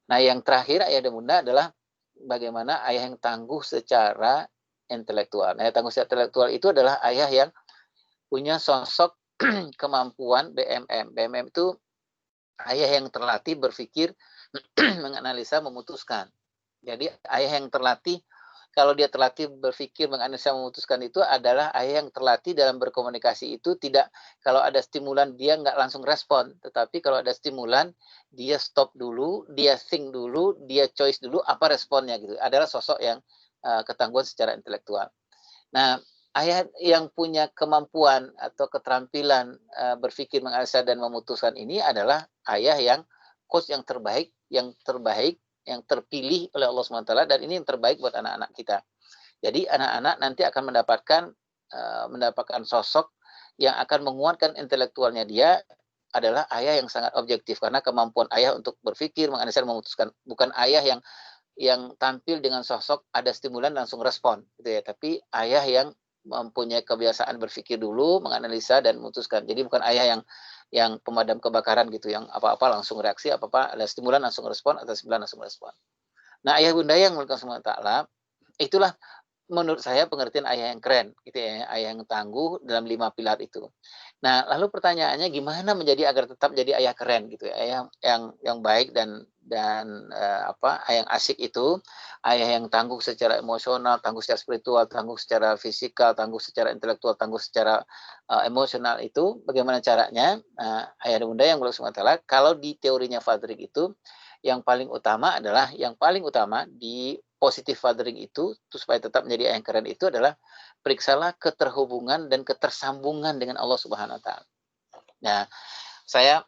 Nah, yang terakhir ayah dan bunda adalah bagaimana ayah yang tangguh secara intelektual. Nah, tangguh secara intelektual itu adalah ayah yang punya sosok kemampuan BMM. BMM itu ayah yang terlatih berpikir, menganalisa, memutuskan. Jadi ayah yang terlatih, kalau dia terlatih berpikir, menganalisa, memutuskan itu adalah ayah yang terlatih dalam berkomunikasi itu tidak, kalau ada stimulan dia nggak langsung respon, tetapi kalau ada stimulan dia stop dulu, dia think dulu, dia choice dulu apa responnya gitu. Adalah sosok yang ketangguhan secara intelektual. Nah, ayah yang punya kemampuan atau keterampilan berpikir, menganalisa dan memutuskan ini adalah ayah yang coach yang terbaik, yang terpilih oleh Allah SWT, dan ini yang terbaik buat anak-anak kita. Jadi anak-anak nanti akan mendapatkan sosok yang akan menguatkan intelektualnya dia adalah ayah yang sangat objektif, karena kemampuan ayah untuk berpikir, menganalisa, memutuskan, bukan ayah yang tampil dengan sosok ada stimulan langsung respon gitu ya, tapi ayah yang mempunyai kebiasaan berpikir dulu, menganalisa dan memutuskan. Jadi bukan ayah yang pemadam kebakaran gitu, yang apa-apa langsung reaksi, apa-apa ada stimulan langsung respon, atau stimulan langsung respon. Nah, ayah bunda yang mulia subhanahu wa ta'ala, itulah menurut saya pengertian ayah yang keren, gitu ya, ayah yang tangguh dalam 5 pilar itu. Nah, lalu pertanyaannya gimana menjadi agar tetap jadi ayah keren gitu ya, ayah yang baik ayah yang asik itu, ayah yang tangguh secara emosional, tangguh secara spiritual, tangguh secara fisikal, tangguh secara intelektual, tangguh secara emosional itu bagaimana caranya? Nah, ayah dan bunda yang Allah SWT, kalau di teorinya Fadrik itu yang paling utama di positive fathering itu supaya tetap menjadi ayah yang keren itu adalah periksalah keterhubungan dan ketersambungan dengan Allah Subhanahu wa taala. Nah, saya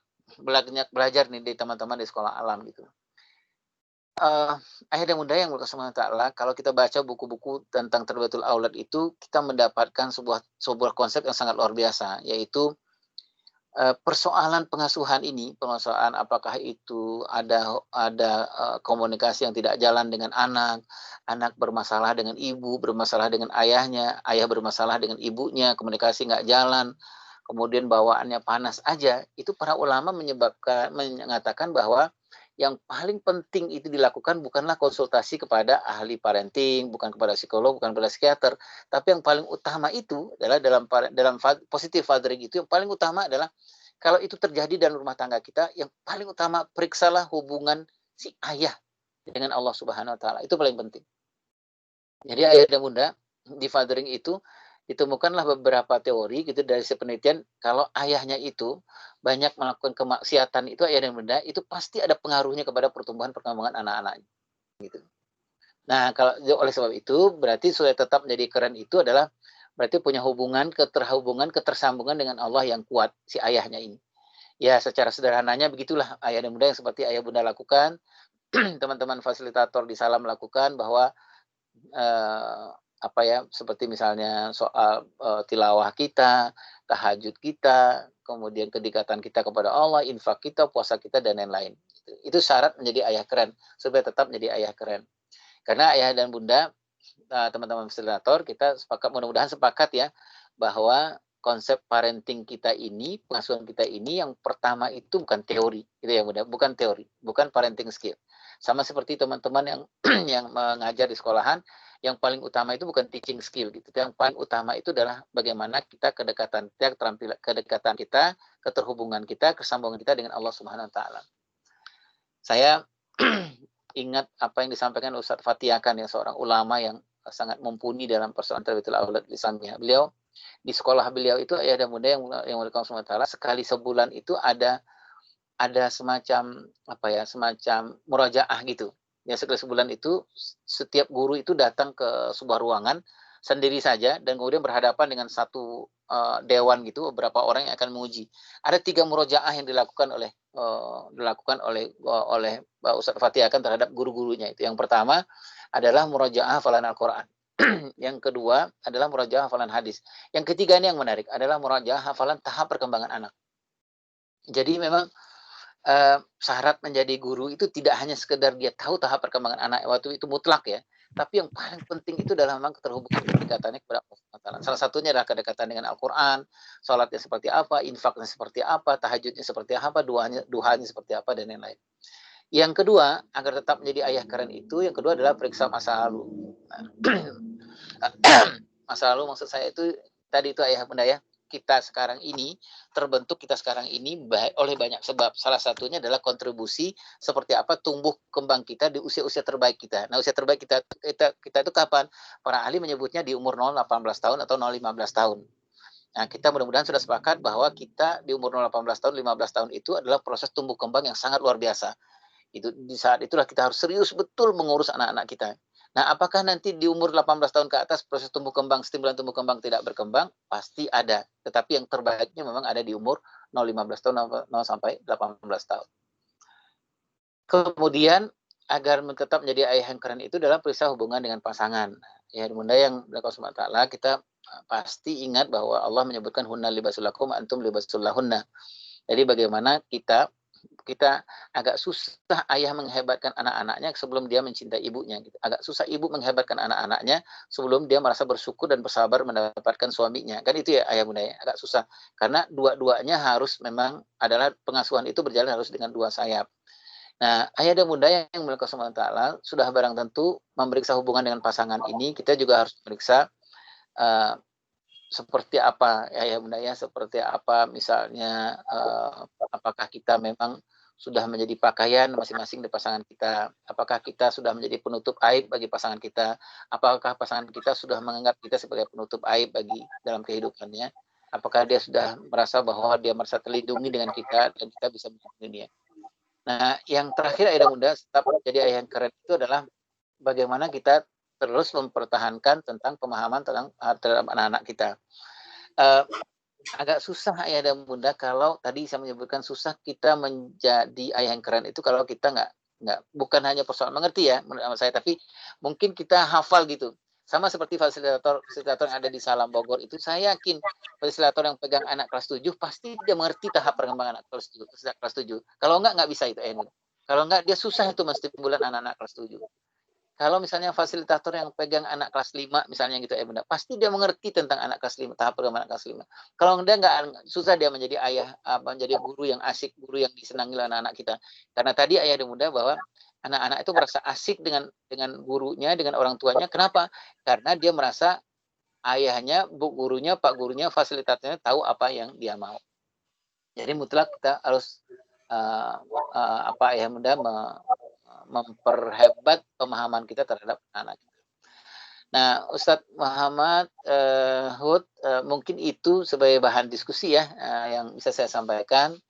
belajar nih dari teman-teman di sekolah alam gitu. Ayah dan bunda yang Allah Taala, kalau kita baca buku-buku tentang Tarbiyatul Aulad itu, kita mendapatkan sebuah konsep yang sangat luar biasa, yaitu persoalan pengasuhan ini, permasalahan apakah itu ada komunikasi yang tidak jalan dengan anak bermasalah dengan ibu, bermasalah dengan ayahnya, ayah bermasalah dengan ibunya, komunikasi nggak jalan, kemudian bawaannya panas aja, itu para ulama mengatakan bahwa yang paling penting itu dilakukan bukanlah konsultasi kepada ahli parenting, bukan kepada psikolog, bukan kepada psikiater, tapi yang paling utama itu adalah dalam positive fathering itu yang paling utama adalah kalau itu terjadi dalam rumah tangga kita, yang paling utama periksalah hubungan si ayah dengan Allah Subhanahu wa taala. Itu paling penting. Jadi ayah dan bunda di fathering itu ditemukanlah beberapa teori gitu dari penelitian kalau ayahnya itu banyak melakukan kemaksiatan itu ayah dan bunda itu pasti ada pengaruhnya kepada pertumbuhan perkembangan anak-anaknya gitu. Nah, kalau oleh sebab itu berarti supaya tetap menjadi keren itu adalah berarti punya ketersambungan dengan Allah yang kuat si ayahnya ini. Ya, secara sederhananya begitulah ayah dan bunda yang seperti ayah bunda lakukan, teman-teman fasilitator di Salam lakukan bahwa seperti misalnya soal tilawah kita, tahajud kita, kemudian kedekatan kita kepada Allah, infak kita, puasa kita dan lain-lain. Itu syarat menjadi ayah keren supaya tetap menjadi ayah keren. Karena ayah dan bunda, teman-teman fasilitator, kita mudah-mudahan sepakat ya bahwa konsep parenting kita ini, pengasuhan kita ini yang pertama itu bukan teori, gitu ya bunda, bukan teori, bukan parenting skill. Sama seperti teman-teman yang yang mengajar di sekolahan, yang paling utama itu bukan teaching skill gitu. Yang paling utama itu adalah bagaimana kita kedekatan kita, keterhubungan kita, kesambungan kita dengan Allah Subhanahu wa taala. Saya ingat apa yang disampaikan Ustadz Fatiakan yang seorang ulama yang sangat mumpuni dalam persoalan Tarbiyatul Aulad Islamiyah. Beliau di sekolah beliau itu ayah dan bunda yang Allah Subhanahu wa taala sekali sebulan itu ada semacam murajaah gitu. Ya sekali sebulan itu setiap guru itu datang ke sebuah ruangan sendiri saja dan kemudian berhadapan dengan satu dewan gitu, beberapa orang yang akan menguji. Ada 3 murojaah yang dilakukan oleh Ustadz Fatiakan terhadap guru-gurunya itu. Yang pertama adalah murojaah hafalan Al-Quran. Yang kedua adalah murojaah hafalan hadis. Yang ketiga ini yang menarik adalah murojaah hafalan tahap perkembangan anak. Jadi memang syarat menjadi guru itu tidak hanya sekedar dia tahu tahap perkembangan anak waktu itu mutlak ya, tapi yang paling penting itu adalah memang keterhubungan kedekatannya kepada Allah. Salah satunya adalah kedekatan dengan Al-Quran, sholatnya seperti apa, infaknya seperti apa, tahajudnya seperti apa, duhanya seperti apa, dan lain-lain. Yang kedua, agar tetap menjadi ayah keren itu, yang kedua adalah periksa masa lalu. Masa lalu maksud saya itu, tadi itu ayah bunda ya, kita sekarang ini oleh banyak sebab. Salah satunya adalah kontribusi seperti apa tumbuh kembang kita di usia-usia terbaik kita. Nah, usia terbaik kita itu kapan? Para ahli menyebutnya di umur 0-18 tahun atau 0-15 tahun. Nah, kita mudah-mudahan sudah sepakat bahwa kita di umur 0-18 tahun, 15 tahun itu adalah proses tumbuh kembang yang sangat luar biasa. Itu di saat itulah kita harus serius betul mengurus anak-anak kita. Nah, apakah nanti di umur 18 tahun ke atas proses tumbuh kembang, stimulan tumbuh kembang tidak berkembang? Pasti ada. Tetapi yang terbaiknya memang ada di umur 0-15 tahun, 0 sampai 18 tahun. Kemudian, agar tetap menjadi ayah yang keren itu dalam periksa hubungan dengan pasangan. Ya, bunda yang berkata Allah, kita pasti ingat bahwa Allah menyebutkan hunna libasul lakum antum libasul lahunna. Jadi bagaimana kita agak susah ayah menghebatkan anak-anaknya sebelum dia mencintai ibunya. Gitu. Agak susah ibu menghebatkan anak-anaknya sebelum dia merasa bersyukur dan bersabar mendapatkan suaminya. Kan itu ya ayah bunda ya, agak susah. Karena dua-duanya harus memang adalah pengasuhan itu berjalan harus dengan dua sayap. Nah, ayah dan bunda yang dimiliki Allah Subhanahu wa taala sudah barang tentu memeriksa hubungan dengan pasangan ini, kita juga harus memeriksa uh, seperti apa ayah bunda ya, seperti apa misalnya apakah kita memang sudah menjadi pakaian masing-masing di pasangan kita, apakah kita sudah menjadi penutup aib bagi pasangan kita, apakah pasangan kita sudah menganggap kita sebagai penutup aib bagi dalam kehidupannya, apakah dia sudah merasa bahwa dia merasa terlindungi dengan kita dan kita bisa melindungi dia. Nah, yang terakhir ayah dan bunda tetap jadi ayah yang keren itu adalah bagaimana kita terus mempertahankan tentang pemahaman tentang terhadap anak-anak kita. Agak susah ayah dan bunda kalau tadi saya menyebutkan susah kita menjadi ayah yang keren itu kalau kita nggak bukan hanya persoalan mengerti ya menurut saya, tapi mungkin kita hafal gitu. Sama seperti fasilitator yang ada di Salam Bogor itu, saya yakin fasilitator yang pegang anak kelas 7 pasti dia mengerti tahap perkembangan anak kelas 7. Kelas 7. Kalau nggak bisa itu ayah. Kalau nggak dia susah itu menstimulan anak-anak kelas 7. Kalau misalnya fasilitator yang pegang anak kelas 5 misalnya gitu ya bunda, pasti dia mengerti tentang anak kelas 5, tahap perkembangan anak kelas 5. Kalau dia nggak, susah dia menjadi ayah, menjadi guru yang asik, guru yang disenangi oleh anak-anak kita. Karena tadi ayah dan bunda bahwa anak-anak itu merasa asik dengan gurunya, dengan orang tuanya. Kenapa? Karena dia merasa ayahnya, bu gurunya, pak gurunya, fasilitatornya tahu apa yang dia mau. Jadi mutlak kita harus ayah bunda memperhebat pemahaman kita terhadap anak kita. Nah, Ustadz Muhammad Hud, mungkin itu sebagai bahan diskusi ya yang bisa saya sampaikan.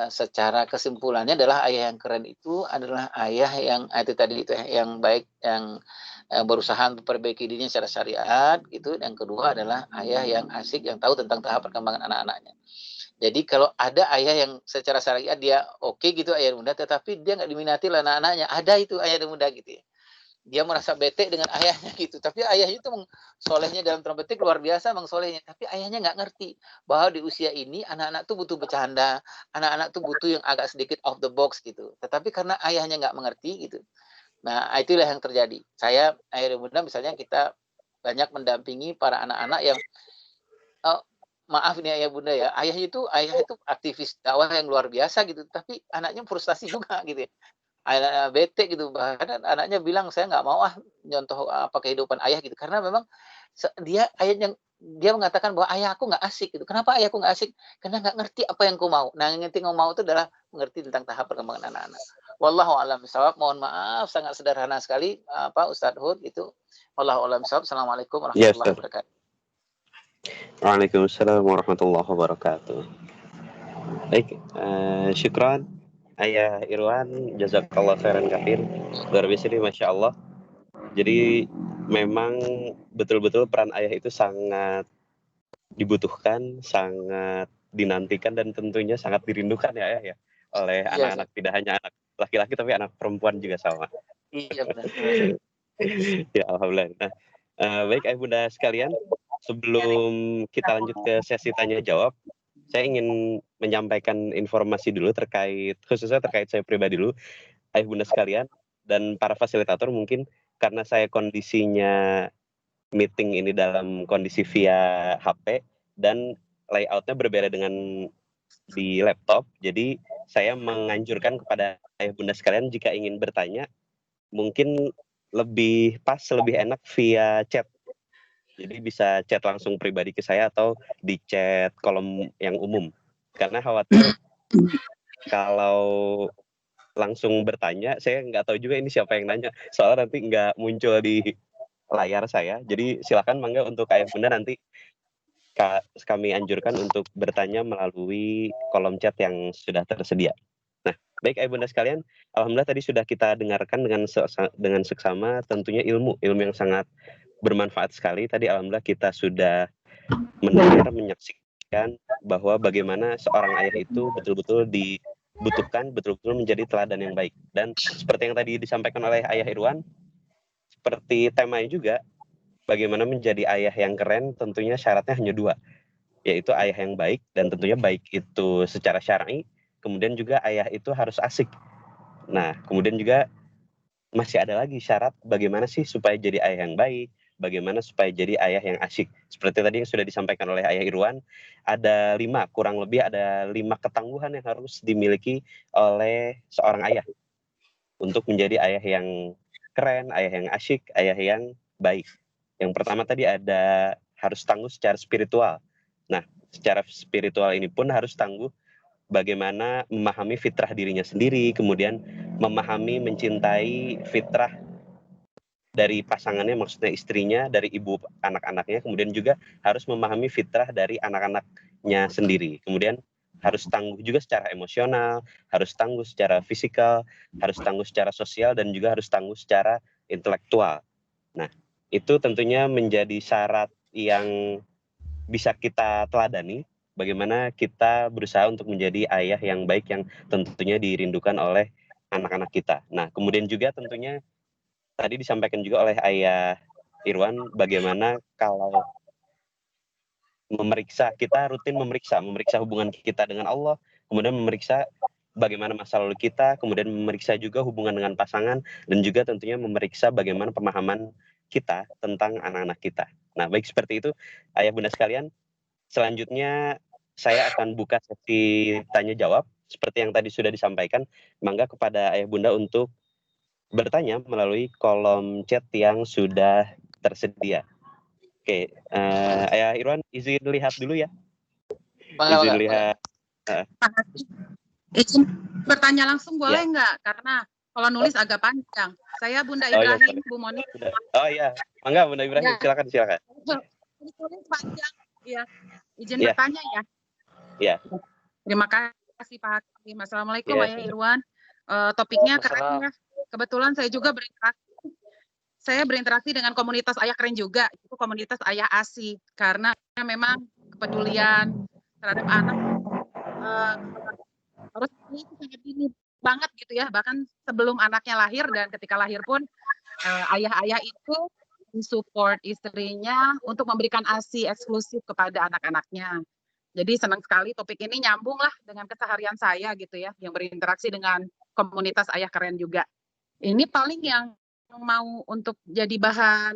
Secara kesimpulannya adalah ayah yang keren itu adalah ayah yang itu tadi itu yang baik, yang berusaha memperbaiki dirinya secara syariat gitu. Yang kedua adalah ayah yang asik, yang tahu tentang tahap perkembangan anak-anaknya. Jadi kalau ada ayah yang secara syariat dia oke gitu ayah dan bunda, tetapi dia nggak diminati oleh anak-anaknya, ada itu ayah dan bunda gitu ya. Dia merasa bete dengan ayahnya gitu, tapi ayahnya itu solehnya dalam tanda petik luar biasa solehnya, tapi ayahnya nggak ngerti bahwa di usia ini anak-anak tuh butuh bercanda, anak-anak tuh butuh yang agak sedikit off the box gitu. Tetapi karena ayahnya nggak mengerti gitu, nah itulah yang terjadi. Saya ayah dan bunda misalnya kita banyak mendampingi para anak-anak yang maaf nih ayah bunda ya, ayah itu aktivis dakwah yang luar biasa gitu, tapi anaknya frustasi juga gitu ya. Anaknya bete gitu, bahkan anaknya bilang saya nggak mau nyontoh apa kehidupan ayah gitu, karena memang dia dia mengatakan bahwa ayah aku nggak asik gitu. Kenapa ayahku nggak asik? Karena nggak ngerti apa yang kau mau. Nah, yang ngerti kau mau itu adalah mengerti tentang tahap perkembangan anak-anak. Wallahu a'lam bishawab. Mohon maaf, sangat sederhana sekali Ustadz Hud itu. Wallahu a'lam bishawab. Assalamualaikum Ya, warahmatullahi Ustaz. wabarakatuh. Waalaikumsalam warahmatullahi wabarakatuh. Baik, syukran Ayah Irwan, jazakallah khairan kafir. Luar biasa nih, Masya Allah. Jadi memang betul-betul peran ayah itu sangat dibutuhkan, sangat dinantikan, dan tentunya sangat dirindukan ya ayah ya, oleh Iya, anak-anak, tidak hanya anak laki-laki tapi anak perempuan juga sama. iya benar. Ya, alhamdulillah. Nah, baik ayah bunda sekalian, sebelum kita lanjut ke sesi tanya jawab, saya ingin menyampaikan informasi dulu khususnya terkait saya pribadi dulu, ayah bunda sekalian, dan para fasilitator mungkin karena saya kondisinya meeting ini dalam kondisi via HP dan layoutnya berbeda dengan di laptop, jadi saya menganjurkan kepada ayah bunda sekalian jika ingin bertanya, mungkin lebih pas, lebih enak via chat. Jadi bisa chat langsung pribadi ke saya atau di chat kolom yang umum. Karena khawatir kalau langsung bertanya, saya nggak tahu juga ini siapa yang nanya. Soalnya nanti nggak muncul di layar saya. Jadi silakan mangga untuk ayah bunda nanti kami anjurkan untuk bertanya melalui kolom chat yang sudah tersedia. Nah, baik ayah bunda sekalian, alhamdulillah tadi sudah kita dengarkan dengan seksama tentunya ilmu yang sangat bermanfaat sekali. Tadi alhamdulillah kita sudah mendengar, menyaksikan bahwa bagaimana seorang ayah itu betul-betul dibutuhkan, betul-betul menjadi teladan yang baik. Dan seperti yang tadi disampaikan oleh ayah Irwan, seperti temanya juga, bagaimana menjadi ayah yang keren, tentunya syaratnya hanya dua, yaitu ayah yang baik, dan tentunya baik itu secara syar'i, kemudian juga ayah itu harus asik. Nah, kemudian juga masih ada lagi syarat bagaimana sih supaya jadi ayah yang baik, bagaimana supaya jadi ayah yang asyik. Seperti tadi yang sudah disampaikan oleh ayah Irwan, kurang lebih ada 5 ketangguhan yang harus dimiliki oleh seorang ayah. untuk menjadi ayah yang keren, ayah yang asyik, ayah yang baik. Yang pertama tadi ada harus tangguh secara spiritual. Nah, secara spiritual ini pun harus tangguh bagaimana memahami fitrah dirinya sendiri, kemudian memahami, mencintai fitrah dari pasangannya, maksudnya istrinya, dari ibu anak-anaknya, kemudian juga harus memahami fitrah dari anak-anaknya sendiri. Kemudian harus tangguh juga secara emosional, harus tangguh secara fisikal, harus tangguh secara sosial, dan juga harus tangguh secara intelektual. Nah, itu tentunya menjadi syarat yang bisa kita teladani, bagaimana kita berusaha untuk menjadi ayah yang baik yang tentunya dirindukan oleh anak-anak kita. Nah, kemudian juga tentunya tadi disampaikan juga oleh Ayah Irwan, bagaimana kalau kita rutin memeriksa hubungan kita dengan Allah, kemudian memeriksa bagaimana masa lalu kita, kemudian memeriksa juga hubungan dengan pasangan, dan juga tentunya memeriksa bagaimana pemahaman kita tentang anak-anak kita. Nah, baik seperti itu, Ayah Bunda sekalian. Selanjutnya saya akan buka sesi tanya jawab seperti yang tadi sudah disampaikan. Mangga kepada Ayah Bunda untuk bertanya melalui kolom chat yang sudah tersedia. Oke, Ayah Irwan izin lihat dulu ya. Izin lihat. Izin bertanya langsung boleh Ya. nggak? Karena kalau nulis agak panjang. Saya Bunda Oh, iya, Ibrahim, boleh. Bu Moni. Oh iya, mangga Bunda Ibrahim, Ya. silakan. Tulis panjang, ya. Izin Ya. bertanya ya. Ya. Terima kasih Pak Hakim. Assalamualaikum Ya. Ayah Irwan. Topiknya keren ya. Kebetulan saya juga berinteraksi dengan komunitas ayah keren juga. Itu komunitas ayah ASI. Karena memang kepedulian terhadap anak harus sangat dini banget gitu ya. Bahkan sebelum anaknya lahir dan ketika lahir pun ayah-ayah itu mensupport istrinya untuk memberikan ASI eksklusif kepada anak-anaknya. Jadi senang sekali topik ini nyambung lah dengan keseharian saya gitu ya, yang berinteraksi dengan komunitas ayah keren juga. Ini paling yang mau untuk jadi bahan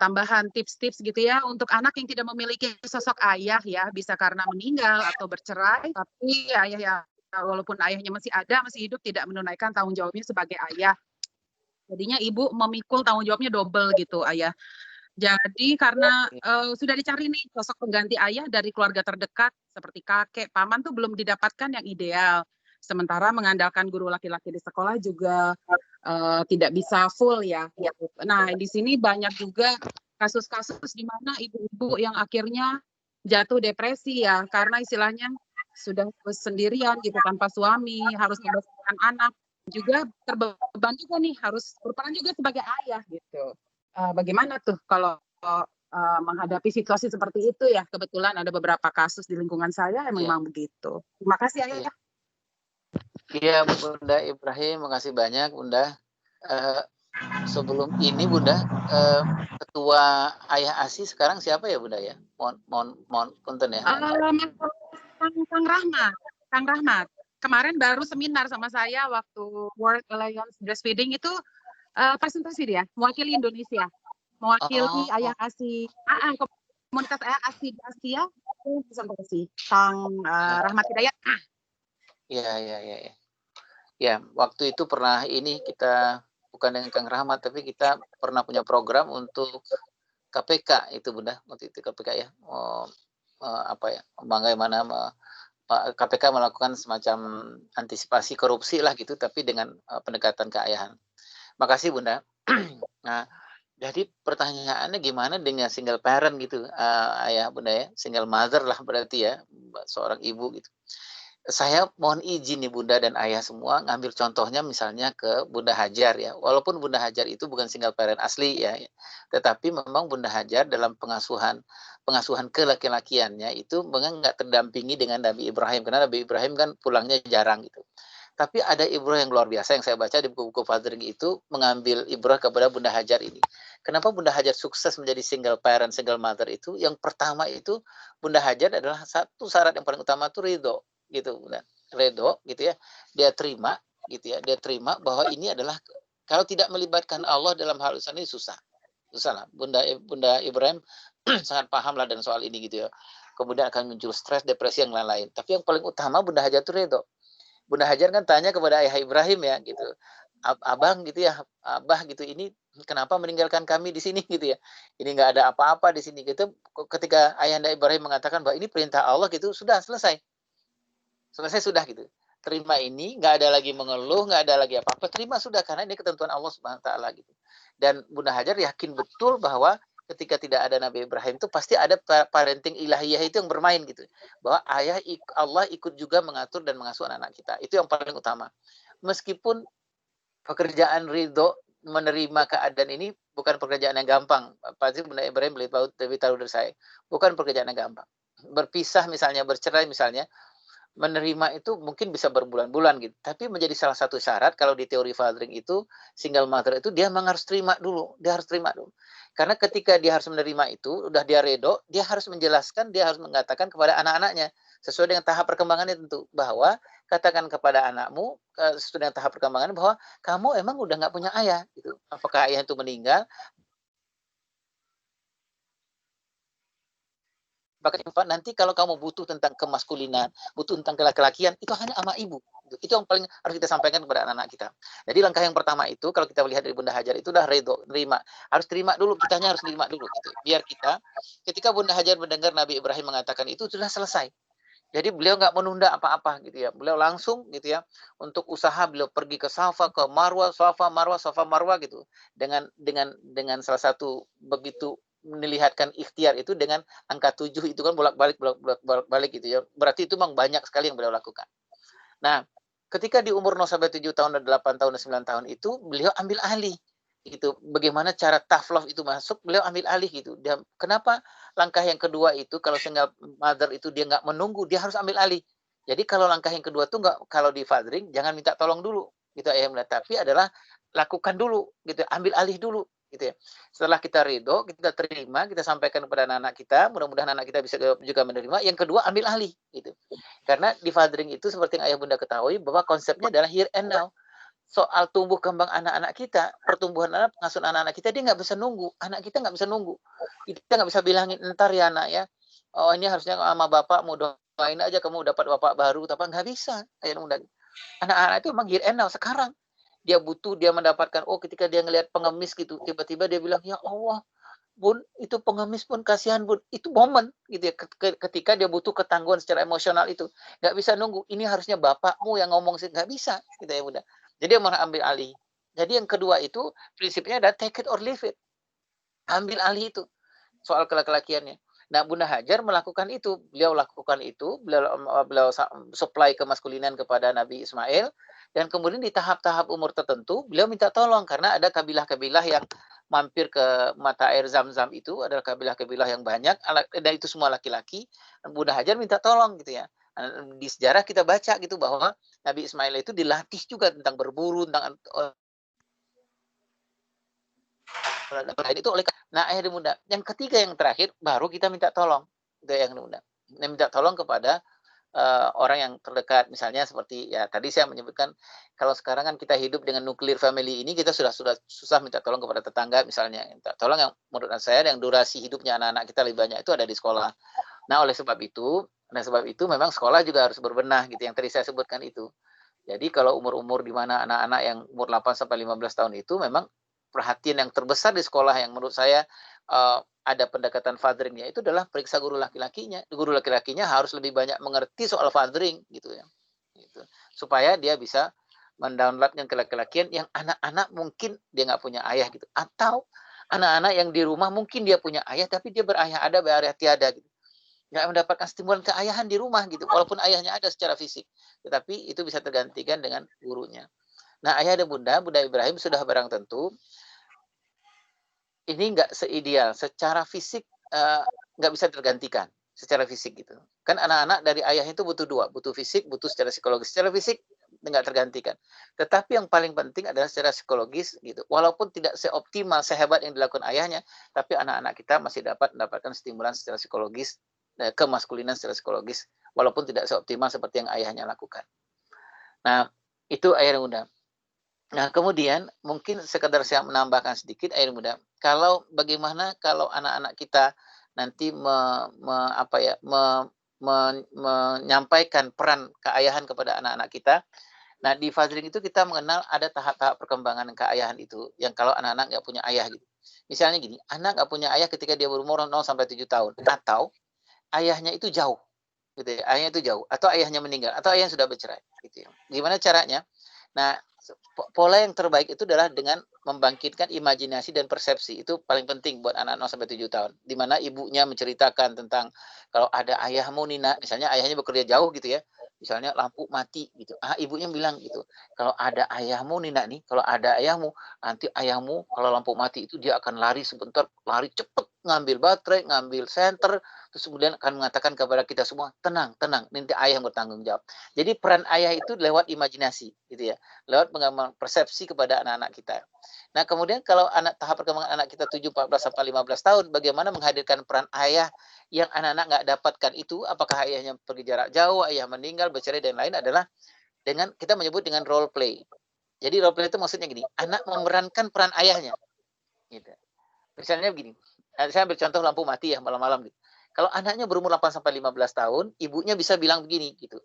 tambahan tips-tips gitu ya untuk anak yang tidak memiliki sosok ayah ya, bisa karena meninggal atau bercerai, tapi ayah ya walaupun ayahnya masih ada, masih hidup, tidak menunaikan tanggung jawabnya sebagai ayah. Jadinya ibu memikul tanggung jawabnya double gitu ayah. Jadi karena sudah dicari nih sosok pengganti ayah dari keluarga terdekat seperti kakek, paman tuh belum didapatkan yang ideal. Sementara mengandalkan guru laki-laki di sekolah juga tidak bisa full ya. Nah di sini banyak juga kasus-kasus di mana ibu-ibu yang akhirnya jatuh depresi ya karena istilahnya sudah sendirian gitu tanpa suami, harus membesarkan anak, juga terbeban juga nih harus berperan juga sebagai ayah gitu. Bagaimana tuh kalau menghadapi situasi seperti itu ya? Kebetulan ada beberapa kasus di lingkungan saya yang memang begitu. Terima kasih Ayah. Iya Bunda Ibrahim, makasih banyak Bunda. Sebelum ini Bunda, ketua Ayah ASI sekarang siapa ya Bunda ya? Mohon punten ya. Kang Rahmat. Kemarin baru seminar sama saya waktu World Alliance Breastfeeding itu presentasi dia, mewakili Indonesia, mewakili ayah ASI, komunitas ayah ASI di Asia, itu presentasi Kang Rahmat Hidayat. Iya. Ya, waktu itu pernah ini kita bukan dengan Kang Rahmat, tapi kita pernah punya program untuk KPK itu Bunda, waktu itu KPK ya, bagaimana KPK melakukan semacam antisipasi korupsi lah gitu, tapi dengan pendekatan keayahan. Makasih Bunda. Nah, jadi pertanyaannya gimana dengan single parent gitu, ayah Bunda ya, single mother lah berarti ya, seorang ibu gitu. Saya mohon izin nih Bunda dan Ayah semua ngambil contohnya misalnya ke Bunda Hajar ya. Walaupun Bunda Hajar itu bukan single parent asli ya, tetapi memang Bunda Hajar dalam pengasuhan kelaki-lakiannya itu memang nggak terdampingi dengan Nabi Ibrahim, karena Nabi Ibrahim kan pulangnya jarang gitu. Tapi ada ibrah yang luar biasa yang saya baca di buku-buku Fadri itu, mengambil ibrah kepada Bunda Hajar ini. Kenapa Bunda Hajar sukses menjadi single parent, single mother itu? Yang pertama itu Bunda Hajar adalah satu syarat yang paling utama itu ridho gitu, ridho gitu ya, dia terima gitu ya, dia terima bahwa ini adalah kalau tidak melibatkan Allah dalam hal ini susah lah. Bunda Ibrahim sangat paham lah dengan soal ini gitu ya. Kemudian akan muncul stres, depresi yang lain-lain. Tapi yang paling utama Bunda Hajar itu ridho. Bunda Hajar kan tanya kepada ayah Ibrahim ya gitu. Abang gitu ya, Abah gitu, ini kenapa meninggalkan kami di sini gitu ya. Ini nggak ada apa-apa di sini gitu. Ketika ayahanda Ibrahim mengatakan bahwa ini perintah Allah gitu, sudah selesai. Selesai sudah gitu. Terima ini, nggak ada lagi mengeluh, nggak ada lagi apa-apa. Terima sudah, karena ini ketentuan Allah Subhanahu wa taala gitu. Dan Bunda Hajar yakin betul bahwa ketika tidak ada Nabi Ibrahim itu pasti ada parenting ilahiyah itu yang bermain gitu. Bahwa Allah ikut juga mengatur dan mengasuh anak-anak kita. Itu yang paling utama. Meskipun pekerjaan ridho menerima keadaan ini bukan pekerjaan yang gampang. Pasti Bunda Ibrahim lebih tahu dari saya. Bukan pekerjaan yang gampang. Berpisah misalnya, bercerai misalnya, menerima itu mungkin bisa berbulan-bulan gitu. Tapi menjadi salah satu syarat kalau di teori fathering itu, single mother itu dia memang harus terima dulu. Dia harus terima dulu. Karena ketika dia harus menerima itu, udah dia redo, dia harus menjelaskan, dia harus mengatakan kepada anak-anaknya sesuai dengan tahap perkembangannya tentu, bahwa katakan kepada anakmu sesuai dengan tahap perkembangan bahwa kamu emang udah nggak punya ayah gitu. Apakah ayah itu meninggal? Bahkan nanti kalau kamu butuh tentang kemaskulinan, butuh tentang kelaki-lakian, itu hanya sama ibu. Itu yang paling harus kita sampaikan kepada anak-anak kita. Jadi langkah yang pertama itu, kalau kita melihat dari Bunda Hajar, itu udah redo, terima. Harus terima dulu, kitanya harus terima dulu. Gitu. Biar kita, ketika Bunda Hajar mendengar Nabi Ibrahim mengatakan itu, sudah selesai. Jadi beliau nggak menunda apa-apa gitu ya. Beliau langsung gitu ya untuk usaha, beliau pergi ke Safa, ke Marwah, Safa, Marwah gitu. Dengan salah satu begitu melihatkan ikhtiar itu dengan angka 7 itu kan bolak-balik gitu ya. Berarti itu memang banyak sekali yang beliau lakukan. Nah, ketika di umur 0 sampai 7 tahun dan 8 tahun dan 9 tahun itu beliau ambil alih gitu. Bagaimana cara tough love itu masuk, beliau ambil alih gitu. Dia, kenapa langkah yang kedua itu kalau single mother itu dia nggak menunggu, dia harus ambil alih. Jadi kalau langkah yang kedua tuh nggak, kalau di fathering jangan minta tolong dulu gitu ya, tapi adalah lakukan dulu gitu, ambil alih dulu gitu ya. Setelah kita ridho, kita terima, kita sampaikan kepada anak-anak kita, mudah-mudahan anak kita bisa juga menerima. Yang kedua ambil alih gitu. Karena di fathering itu seperti yang ayah bunda ketahui bahwa konsepnya adalah here and now. Soal tumbuh kembang anak-anak kita, pertumbuhan anak, pengasuhan anak-anak kita, dia nggak bisa nunggu. Anak kita nggak bisa nunggu. Kita nggak bisa bilangin, entar ya anak ya, oh ini harusnya sama bapak mau doain aja kamu dapat bapak baru, tapi nggak bisa. Anak-anak itu emang here and now, sekarang. Dia butuh, dia mendapatkan, oh ketika dia ngelihat pengemis gitu, tiba-tiba dia bilang, ya Allah, Bun, itu pengemis pun kasihan Bun. Itu momen gitu ya, ketika dia butuh ketangguhan secara emosional itu. Nggak bisa nunggu, ini harusnya bapakmu yang ngomong sih, nggak bisa gitu ya Bunda. Jadi malah ambil alih. Jadi yang kedua itu prinsipnya adalah take it or leave it. Ambil alih itu soal kelaki-lakiannya. Nah, Bunda Hajar melakukan itu. Beliau lakukan itu, beliau supply kemaskulinan kepada Nabi Ismail, dan kemudian di tahap-tahap umur tertentu beliau minta tolong karena ada kabilah-kabilah yang mampir ke mata air Zam-Zam, itu adalah kabilah-kabilah yang banyak dan itu semua laki-laki. Bunda Hajar minta tolong gitu ya. Di sejarah kita baca gitu bahwa Nabi Ismail itu dilatih juga tentang berburu, tentang itu oleh. Nah, ayah bunda. Yang ketiga yang terakhir baru kita minta tolong. Itu yang bunda. Minta tolong kepada orang yang terdekat, misalnya seperti ya tadi saya menyebutkan, kalau sekarang kan kita hidup dengan nuclear family ini, kita sudah susah minta tolong kepada tetangga misalnya. Minta tolong yang menurut saya yang durasi hidupnya anak-anak kita lebih banyak itu ada di sekolah. Nah, oleh sebab itu memang sekolah juga harus berbenah gitu, yang tadi saya sebutkan itu. Jadi kalau umur-umur di mana anak-anak yang umur 8 sampai 15 tahun itu memang perhatian yang terbesar di sekolah yang menurut saya ada pendekatan fatheringnya itu adalah periksa guru laki-lakinya. Guru laki-lakinya harus lebih banyak mengerti soal fathering gitu ya. Gitu. Supaya dia bisa mendownload yang laki-lakian yang anak-anak mungkin dia nggak punya ayah gitu. Atau anak-anak yang di rumah mungkin dia punya ayah tapi dia berayah ada, berayah tiada gitu. Nggak mendapatkan stimulan keayahan di rumah gitu. Walaupun ayahnya ada secara fisik. Tetapi itu bisa tergantikan dengan gurunya. Nah, ayah dan bunda Ibrahim sudah barang tentu ini nggak seideal secara fisik, nggak bisa tergantikan secara fisik gitu. Kan anak-anak dari ayah itu butuh dua, butuh fisik, butuh secara psikologis. Secara fisik nggak tergantikan. Tetapi yang paling penting adalah secara psikologis gitu. Walaupun tidak seoptimal, sehebat yang dilakukan ayahnya, tapi anak-anak kita masih dapat mendapatkan stimulan secara psikologis, kemaskulinan secara psikologis, walaupun tidak seoptimal seperti yang ayahnya lakukan. Nah, itu ayah dan bunda. Nah, kemudian mungkin sekedar saya menambahkan sedikit ayah muda. Bagaimana kalau anak-anak kita nanti menyampaikan peran keayahan kepada anak-anak kita. Nah, di fathering itu kita mengenal ada tahap-tahap perkembangan keayahan itu, yang kalau anak-anak nggak punya ayah gitu. Misalnya gini, anak nggak punya ayah ketika dia berumur 0 sampai 7 tahun, atau ayahnya itu jauh, gitu ya, ayahnya itu jauh, atau ayahnya meninggal, atau ayah yang sudah bercerai, gitu ya. Gimana caranya? Nah, pola yang terbaik itu adalah dengan membangkitkan imajinasi dan persepsi. Itu paling penting buat anak 0 sampai 7 tahun. Di mana ibunya menceritakan tentang kalau ada ayahmu Nina, misalnya ayahnya bekerja jauh gitu ya. Misalnya lampu mati gitu. Ibunya bilang gitu. Kalau ada ayahmu Nina nih, kalau ada ayahmu, nanti ayahmu kalau lampu mati itu dia akan lari sebentar, lari cepet ngambil baterai, ngambil senter, terus kemudian akan mengatakan kepada kita semua, tenang, tenang, nanti ayah yang bertanggung jawab. Jadi peran ayah itu lewat imajinasi, gitu ya, lewat pengembangan persepsi kepada anak-anak kita. Nah, kemudian kalau tahap perkembangan anak kita 7, 14 sampai 15 tahun, bagaimana menghadirkan peran ayah yang anak-anak nggak dapatkan itu? Apakah ayahnya pergi jarak jauh, ayah meninggal, bercerai dan lain adalah dengan kita menyebut dengan role play. Jadi role play itu maksudnya gini, anak memerankan peran ayahnya, gitu. Misalnya begini, saya ambil contoh lampu mati ya malam-malam gitu. Kalau anaknya berumur 8 sampai 15 tahun, ibunya bisa bilang begini gitu.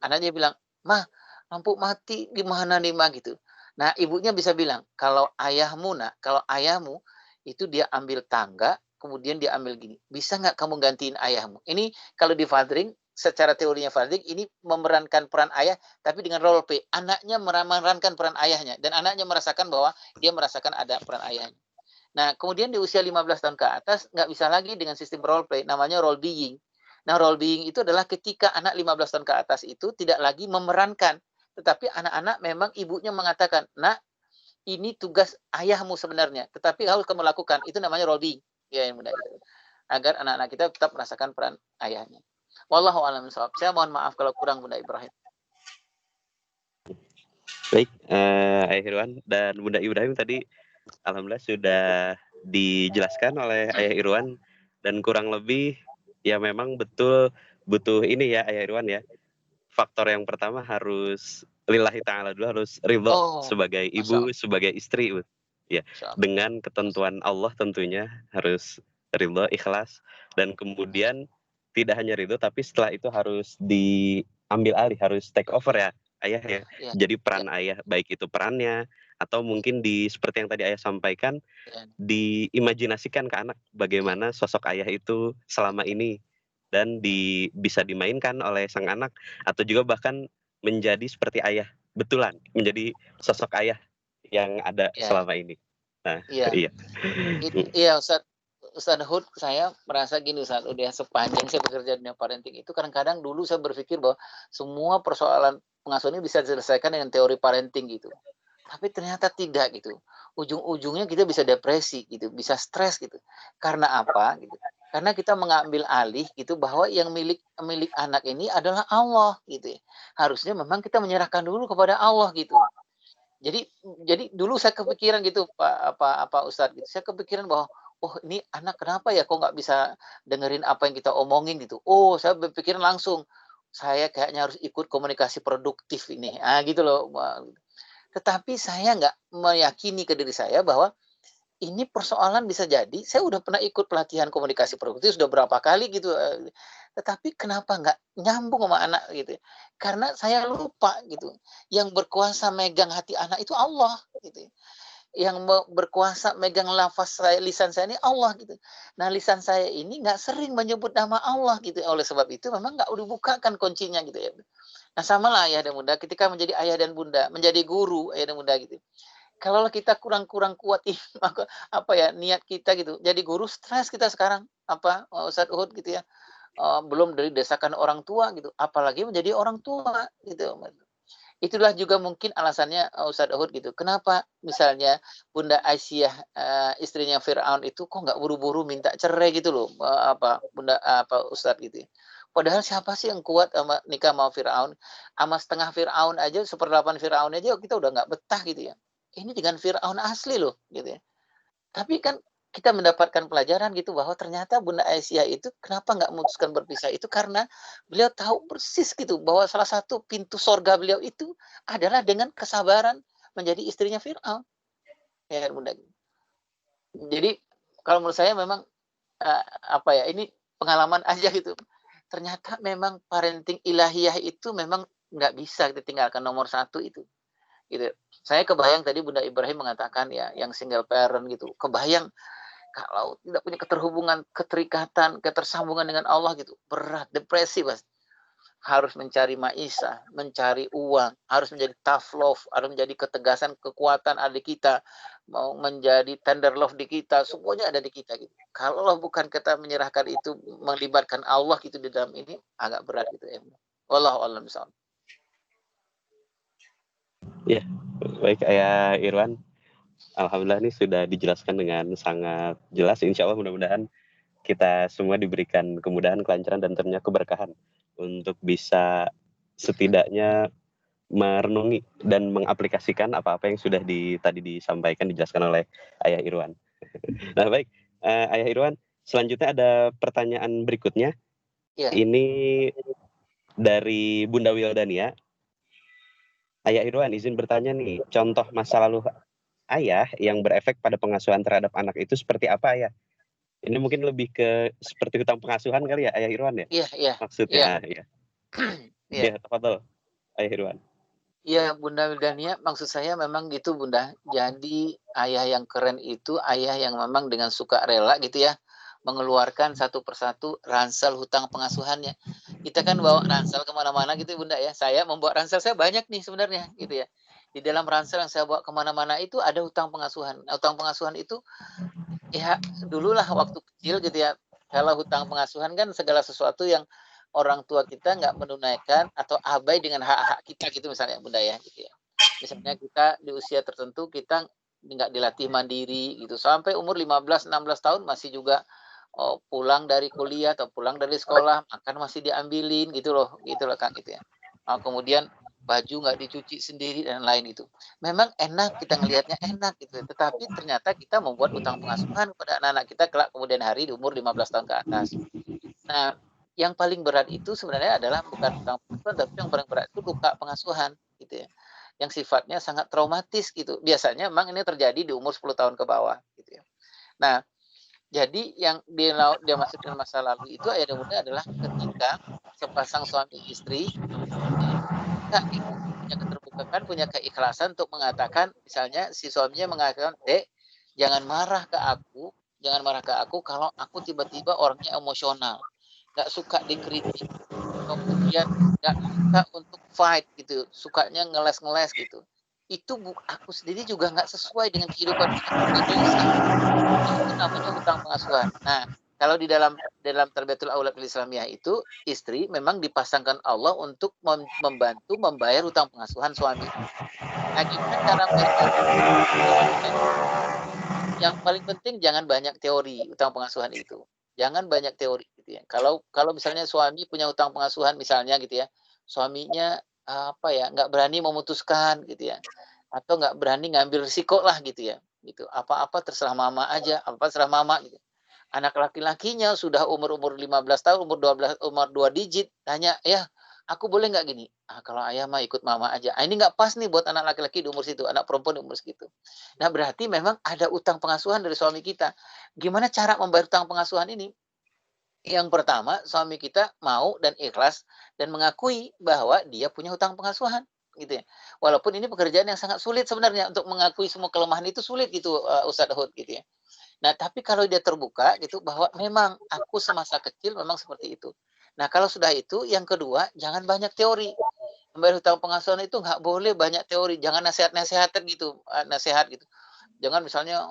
Anaknya bilang, "Mah, lampu mati gimana nih, Mah?" gitu. Nah, ibunya bisa bilang, "Kalau ayahmu, Nak, kalau ayahmu itu dia ambil tangga, kemudian dia ambil gini. Bisa nggak kamu gantiin ayahmu?" Ini kalau di fathering, secara teorinya fathering, ini memerankan peran ayah, tapi dengan role play. Anaknya memerankan peran ayahnya, dan anaknya merasakan bahwa dia merasakan ada peran ayahnya. Nah, kemudian di usia 15 tahun ke atas, nggak bisa lagi dengan sistem role play, namanya role being. Nah, role being itu adalah ketika anak 15 tahun ke atas itu tidak lagi memerankan, tetapi anak-anak memang ibunya mengatakan, "Nak, ini tugas ayahmu sebenarnya, tetapi harus kamu lakukan." Itu namanya role being. Ya, yang mudah itu. Agar anak-anak kita tetap merasakan peran ayahnya. Wallahu a'lam bishawab. Saya mohon maaf kalau kurang, Bunda Ibrahim. Baik, Ayah Irwan dan Bunda Ibrahim tadi alhamdulillah sudah dijelaskan oleh Ayah Irwan, dan kurang lebih ya memang betul butuh ini ya Ayah Irwan ya. Faktor yang pertama harus lillahi ta'ala dulu, harus ridho Oh, sebagai Masya ibu, Allah. sebagai istri. Ya, Masya Allah. dengan ketentuan Allah tentunya harus ridho, ikhlas, dan kemudian tidak hanya ridho tapi setelah itu harus diambil alih, harus take over ya ayah ya. Ya, Jadi ya, peran ayah, baik itu perannya atau mungkin seperti yang tadi ayah sampaikan, ya, diimajinasikan ke anak bagaimana sosok ayah itu selama ini, dan bisa dimainkan oleh sang anak, atau juga bahkan menjadi seperti ayah betulan, menjadi sosok ayah yang ada ya, selama ini. Nah, ya. iya. Iya, Ustaz Hud, saya merasa gini Ustaz, udah sepanjang saya bekerja di dunia parenting itu kadang-kadang dulu saya berpikir bahwa semua persoalan pengasuhan ini bisa diselesaikan dengan teori parenting gitu. Tapi ternyata tidak gitu. Ujung-ujungnya kita bisa depresi gitu, bisa stres gitu. Karena apa gitu? Karena kita mengambil alih gitu bahwa yang milik anak ini adalah Allah gitu ya. Harusnya memang kita menyerahkan dulu kepada Allah gitu. Jadi jadi dulu saya kepikiran gitu Pak Ustadz gitu. Saya kepikiran bahwa, "Oh, ini anak kenapa ya kok nggak bisa dengerin apa yang kita omongin," gitu. Oh, saya berpikiran langsung, "Saya kayaknya harus ikut komunikasi produktif ini." Gitu loh. Tetapi saya nggak meyakini ke diri saya bahwa ini persoalan bisa jadi saya udah pernah ikut pelatihan komunikasi produktif sudah berapa kali gitu, tetapi kenapa nggak nyambung sama anak gitu ya, karena saya lupa gitu, yang berkuasa megang hati anak itu Allah gitu ya, yang berkuasa megang lafaz saya, lisan saya ini Allah gitu. Nah, lisan saya ini nggak sering menyebut nama Allah gitu, oleh sebab itu memang nggak dibukakan kuncinya gitu ya. Nah, samalah ayah dan bunda ketika menjadi ayah dan bunda, menjadi guru ayah dan bunda gitu. Kalau kita kurang-kurang kuat apa ya, niat kita gitu. Jadi guru stres kita sekarang, Ustadz Uhud gitu ya. Belum dari desakan orang tua gitu, apalagi menjadi orang tua gitu. Itulah juga mungkin alasannya, Ustadz Uhud gitu. Kenapa misalnya Bunda Aisyah, istrinya Firaun itu kok nggak buru-buru minta cerai gitu loh, Ustadz gitu ya. Padahal siapa sih yang kuat nikah sama Firaun? Sama setengah Firaun aja, seperdelapan Firaun aja kita udah nggak betah gitu ya. Ini dengan Firaun asli loh gitu ya. Tapi kan kita mendapatkan pelajaran gitu bahwa ternyata Bunda Aisyah itu kenapa nggak memutuskan berpisah itu karena beliau tahu persis gitu bahwa salah satu pintu sorga beliau itu adalah dengan kesabaran menjadi istrinya Fir'aun. Ya, Bunda. Jadi kalau menurut saya memang ini pengalaman aja gitu. ternyata memang parenting ilahiyah itu memang nggak bisa ditinggalkan nomor satu itu. Gitu. Saya kebayang tadi Bunda Ibrahim mengatakan ya, yang single parent gitu. Kebayang kalau tidak punya keterhubungan, keterikatan, ketersambungan dengan Allah gitu, berat, depresi, Mas. Harus mencari maisha, mencari uang, harus menjadi tough love, harus menjadi ketegasan, kekuatan ada di kita, mau menjadi tender love di kita, semuanya ada di kita gitu. Kalau bukan kita menyerahkan itu, melibatkan Allah gitu di dalam ini, agak berat gitu ya. Wallahu a'lam bishawab. Ya, baik Ayah Irwan. Alhamdulillah ini sudah dijelaskan dengan sangat jelas. Insya Allah mudah-mudahan kita semua diberikan kemudahan, kelancaran, dan tentunya keberkahan untuk bisa setidaknya merenungi dan mengaplikasikan apa-apa yang sudah tadi disampaikan, dijelaskan oleh Ayah Irwan. Nah baik, Ayah Irwan, selanjutnya ada pertanyaan berikutnya. Ya. Ini dari Bunda Wildania. Ayah Irwan izin bertanya nih, contoh masa lalu ayah yang berefek pada pengasuhan terhadap anak itu seperti apa ya? Ini mungkin lebih ke seperti hutang pengasuhan kali ya, Ayah Irwan ya? Iya, iya. Maksudnya, Iya. ya. Ya, tafadhol, Ayah Irwan. Iya, Bunda Wildania, maksud saya memang gitu, Bunda. Jadi ayah yang keren itu ayah yang memang dengan suka rela gitu ya, mengeluarkan satu persatu ransel hutang pengasuhannya. Kita kan bawa ransel kemana-mana gitu, Bunda ya. Saya membawa ransel saya banyak nih sebenarnya gitu ya. Di dalam ransel yang saya bawa kemana-mana itu ada hutang pengasuhan. Hutang pengasuhan itu ya dululah waktu kecil gitu ya, kalau hutang pengasuhan kan segala sesuatu yang orang tua kita nggak menunaikan atau abai dengan hak-hak kita gitu misalnya Bunda ya gitu ya. Misalnya kita di usia tertentu kita nggak dilatih mandiri gitu sampai umur 15-16 tahun masih juga pulang dari kuliah atau pulang dari sekolah makan masih diambilin gitu loh Kak gitu ya. Kemudian baju nggak dicuci sendiri dan lain itu. Memang enak kita ngelihatnya enak gitu, tetapi ternyata kita membuat utang pengasuhan kepada anak-anak kita kelak kemudian hari di umur 15 tahun ke atas. Nah, yang paling berat itu sebenarnya adalah bukan utang pengasuhan, tapi yang paling berat itu luka pengasuhan gitu ya. Yang sifatnya sangat traumatis gitu. Biasanya memang ini terjadi di umur 10 tahun ke bawah gitu ya. Nah, jadi yang dia masukin masa lalu itu ayah dan bunda adalah ketika sepasang suami istri punya keterbukaan, punya keikhlasan untuk mengatakan, misalnya si suaminya mengatakan, "Dek, jangan marah ke aku kalau aku tiba-tiba orangnya emosional, nggak suka dikritik, kemudian nggak suka untuk fight gitu, sukanya ngeles-ngeles gitu. Itu aku sendiri juga nggak sesuai dengan kehidupan kita. Itu namanya hutang pengasuhan. Nah, kalau di dalam Tarbiyatul Aulad fil Islamiyah itu istri memang dipasangkan Allah untuk membantu membayar hutang pengasuhan suami. Nah, gimana cara yang paling penting jangan banyak teori hutang pengasuhan itu. Jangan banyak teori gitu ya. Kalau misalnya suami punya hutang pengasuhan misalnya gitu ya, suaminya apa ya nggak berani memutuskan gitu ya, atau nggak berani ngambil risiko lah gitu ya, gitu. Apa-apa terserah mama aja, apa terserah mama gitu. Anak laki-lakinya sudah umur 15 tahun, umur 2 digit, tanya, "Ya, aku boleh nggak gini?" Kalau ayah mah ikut mama aja. Ini nggak pas nih buat anak laki-laki di umur situ, anak perempuan di umur segitu. Nah, berarti memang ada utang pengasuhan dari suami kita. Gimana cara membayar utang pengasuhan ini? Yang pertama, suami kita mau dan ikhlas dan mengakui bahwa dia punya hutang pengasuhan, gitu ya. Walaupun ini pekerjaan yang sangat sulit sebenarnya untuk mengakui semua kelemahan itu sulit gitu, Ustadz Hud gitu ya. Nah, tapi kalau dia terbuka gitu bahwa memang aku semasa kecil memang seperti itu. Nah, kalau sudah itu, yang kedua, jangan banyak teori. Membayar hutang pengasuhan itu nggak boleh banyak teori, jangan nasihat-nasihatan gitu, nasihat gitu. Jangan misalnya,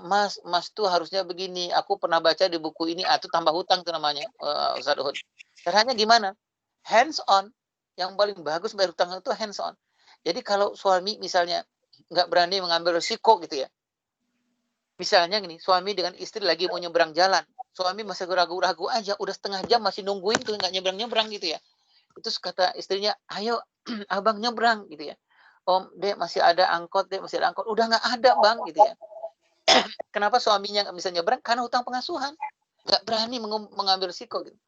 "Mas, Mas tuh harusnya begini, aku pernah baca di buku ini," itu tambah hutang tuh namanya, Ustadz Uhud. Caranya gimana? Hands on, yang paling bagus bayar hutang itu hands on. Jadi kalau suami misalnya nggak berani mengambil risiko gitu ya, misalnya gini, suami dengan istri lagi mau nyebrang jalan, suami masih ragu-ragu aja, udah setengah jam masih nungguin tuh nggak nyebrang-nyebrang gitu ya. Terus kata istrinya, "Ayo abang nyebrang," gitu ya. "Om, Dek masih ada angkot, Dek masih ada angkot." "Udah nggak ada Bang," gitu ya. Kenapa suaminya nggak bisa nyebrang? Karena hutang pengasuhan. Nggak berani mengambil risiko gitu.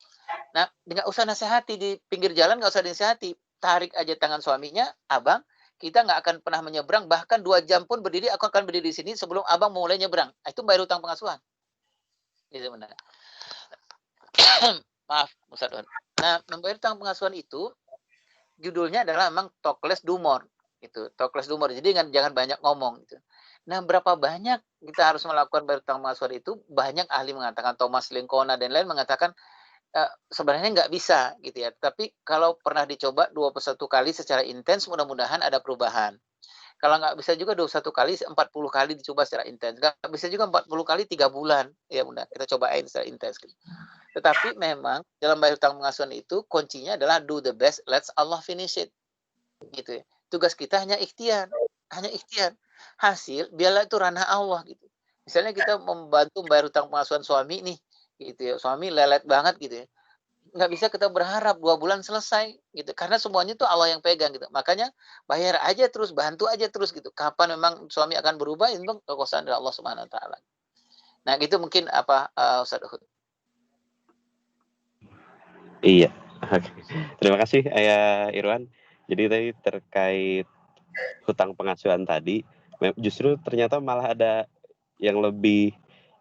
Nah, nggak usah nasihati di pinggir jalan, nggak usah dinasihati. Tarik aja tangan suaminya, "Abang, kita nggak akan pernah menyeberang, bahkan 2 jam pun berdiri, aku akan berdiri di sini sebelum abang mulai nyebrang." Itu bayar hutang pengasuhan. Gitu benar. Maaf, Ustaz Wan. Nah, membayar utang pengasuhan itu judulnya adalah memang talk less do more gitu. Talk less do more. Jadi jangan banyak ngomong gitu. Nah, berapa banyak kita harus melakukan bayar utang pengasuhan itu? Banyak ahli mengatakan, Thomas Lincona dan lain mengatakan sebenarnya nggak bisa gitu ya. Tapi kalau pernah dicoba 21 kali secara intens, mudah-mudahan ada perubahan. Kalau nggak bisa juga 21 kali, 40 kali dicoba secara intens. Nggak bisa juga 40 kali 3 bulan. Ya bunda, kita cobain secara intens. Gitu. Tetapi memang dalam bayar utang pengasuhan itu kuncinya adalah do the best, let's Allah finish it. Gitu ya. Tugas kita hanya ikhtiar. Hanya ikhtiar. Hasil, biarlah itu ranah Allah. Gitu. Misalnya kita membantu membayar utang pengasuhan suami nih. Gitu ya. Suami lelet banget gitu ya. Nggak bisa kita berharap 2 bulan selesai gitu karena semuanya itu Allah yang pegang gitu, makanya bayar aja terus, bantu aja terus gitu, kapan memang suami akan berubah itu kekuasaan dari Allah Subhanahu Wa Taala. Nah gitu mungkin apa Ustaz Uhud. Iya. Oke. Terima kasih Ayah Irwan. Jadi tadi terkait hutang pengasuhan tadi, justru ternyata malah ada yang lebih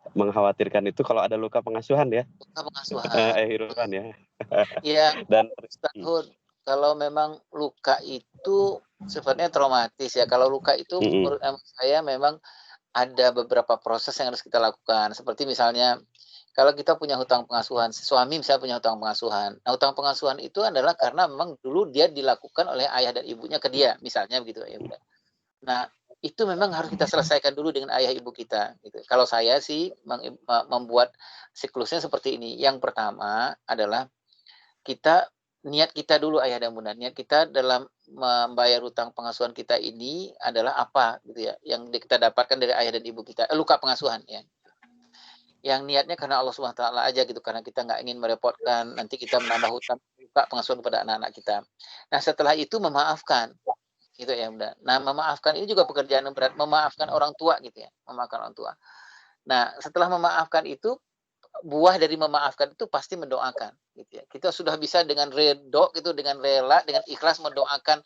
mengkhawatirkan itu kalau ada luka pengasuhan ya, Pengasuhan Ayah Irwan ya. ya Dan Ustaz Uhud, kalau memang luka itu sifatnya traumatis ya, kalau luka itu menurut saya memang ada beberapa proses yang harus kita lakukan. Seperti misalnya, kalau kita punya hutang pengasuhan, si suami misalnya punya hutang pengasuhan. Nah, hutang pengasuhan itu adalah karena memang dulu dia dilakukan oleh ayah dan ibunya ke dia, misalnya begitu ya. Nah, itu memang harus kita selesaikan dulu dengan ayah ibu kita. Gitu. Kalau saya sih membuat siklusnya seperti ini. Yang pertama adalah kita niat kita dulu ayah dan bunda, niat kita dalam membayar hutang pengasuhan kita ini adalah apa gitu ya, yang kita dapatkan dari ayah dan ibu kita, luka pengasuhan ya, yang niatnya karena Allah Subhanahu Wa Taala aja gitu, karena kita nggak ingin merepotkan nanti kita menambah hutang luka pengasuhan kepada anak-anak kita. Nah setelah itu memaafkan gitu ya bunda. Nah memaafkan ini juga pekerjaan yang berat, memaafkan orang tua gitu ya, memaafkan orang tua. Nah setelah memaafkan itu, buah dari memaafkan itu pasti mendoakan gitu ya. Kita sudah bisa dengan redho gitu, dengan rela, dengan ikhlas mendoakan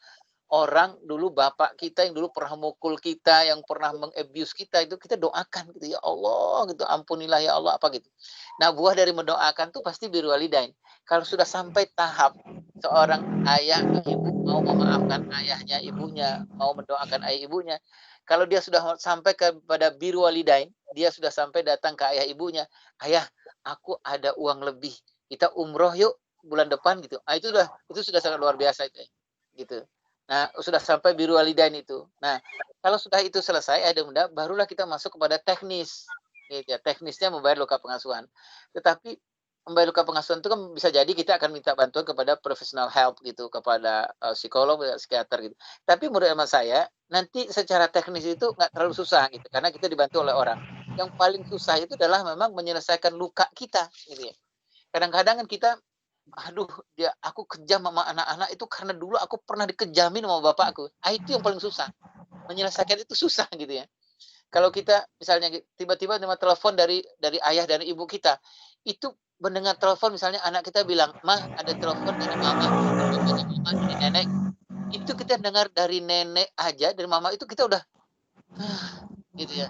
orang dulu, bapak kita yang dulu pernah mukul kita, yang pernah mengabuse kita, itu kita doakan gitu, ya Allah gitu, ampunilah ya Allah apa gitu. Nah buah dari mendoakan tuh pasti birrul walidain. Kalau sudah sampai tahap seorang ayah ibu mau memaafkan ayahnya ibunya, mau mendoakan ayah ibunya, kalau dia sudah sampai kepada birrul walidain, dia sudah sampai datang ke ayah ibunya, ayah aku ada uang lebih, kita umroh yuk bulan depan gitu. Ah, itu sudah sangat luar biasa itu gitu. Nah, sudah sampai birrul walidain itu. Nah, kalau sudah itu selesai, ada bunda, barulah kita masuk kepada teknis. Gitu ya, teknisnya membayar luka pengasuhan. Tetapi membayar luka pengasuhan itu kan bisa jadi kita akan minta bantuan kepada professional help gitu, kepada psikolog, psikiater gitu. Tapi menurut hemat saya, nanti secara teknis itu nggak terlalu susah gitu, karena kita dibantu oleh orang. Yang paling susah itu adalah memang menyelesaikan luka kita, gitu ya. Kadang-kadang kan kita aduh aku kejam sama anak-anak itu karena dulu aku pernah dikejamin sama bapakku. Itu yang paling susah. Menyelesaikan itu susah gitu ya. Kalau kita misalnya tiba-tiba terima telepon dari ayah dan ibu kita, itu mendengar telepon misalnya anak kita bilang, "Mah, ada telepon dari mama." Namanya mama dari nenek. Itu kita dengar dari nenek aja, dari mama itu kita udah gitu ya.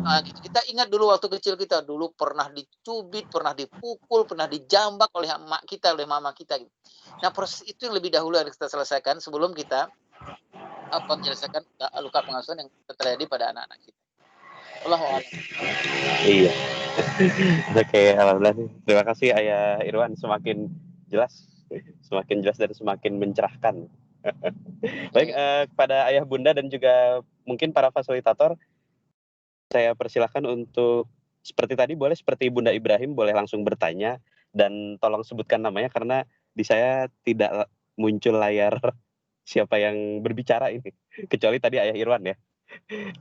Nah, gitu. Kita ingat dulu waktu kecil kita, dulu pernah dicubit, pernah dipukul, pernah dijambak oleh emak kita, oleh mama kita. Gitu. Nah, proses itu yang lebih dahulu harus kita selesaikan sebelum kita menyelesaikan luka pengasuhan yang terjadi pada anak-anak kita. Allahu a'lam. iya. Oke, alhamdulillah. Terima kasih Ayah Irwan, semakin jelas dan semakin mencerahkan. Baik, kepada Ayah Bunda dan juga mungkin para fasilitator, saya persilahkan untuk seperti tadi, boleh seperti Bunda Ibrahim, boleh langsung bertanya dan tolong sebutkan namanya karena di saya tidak muncul layar siapa yang berbicara ini, kecuali tadi Ayah Irwan ya.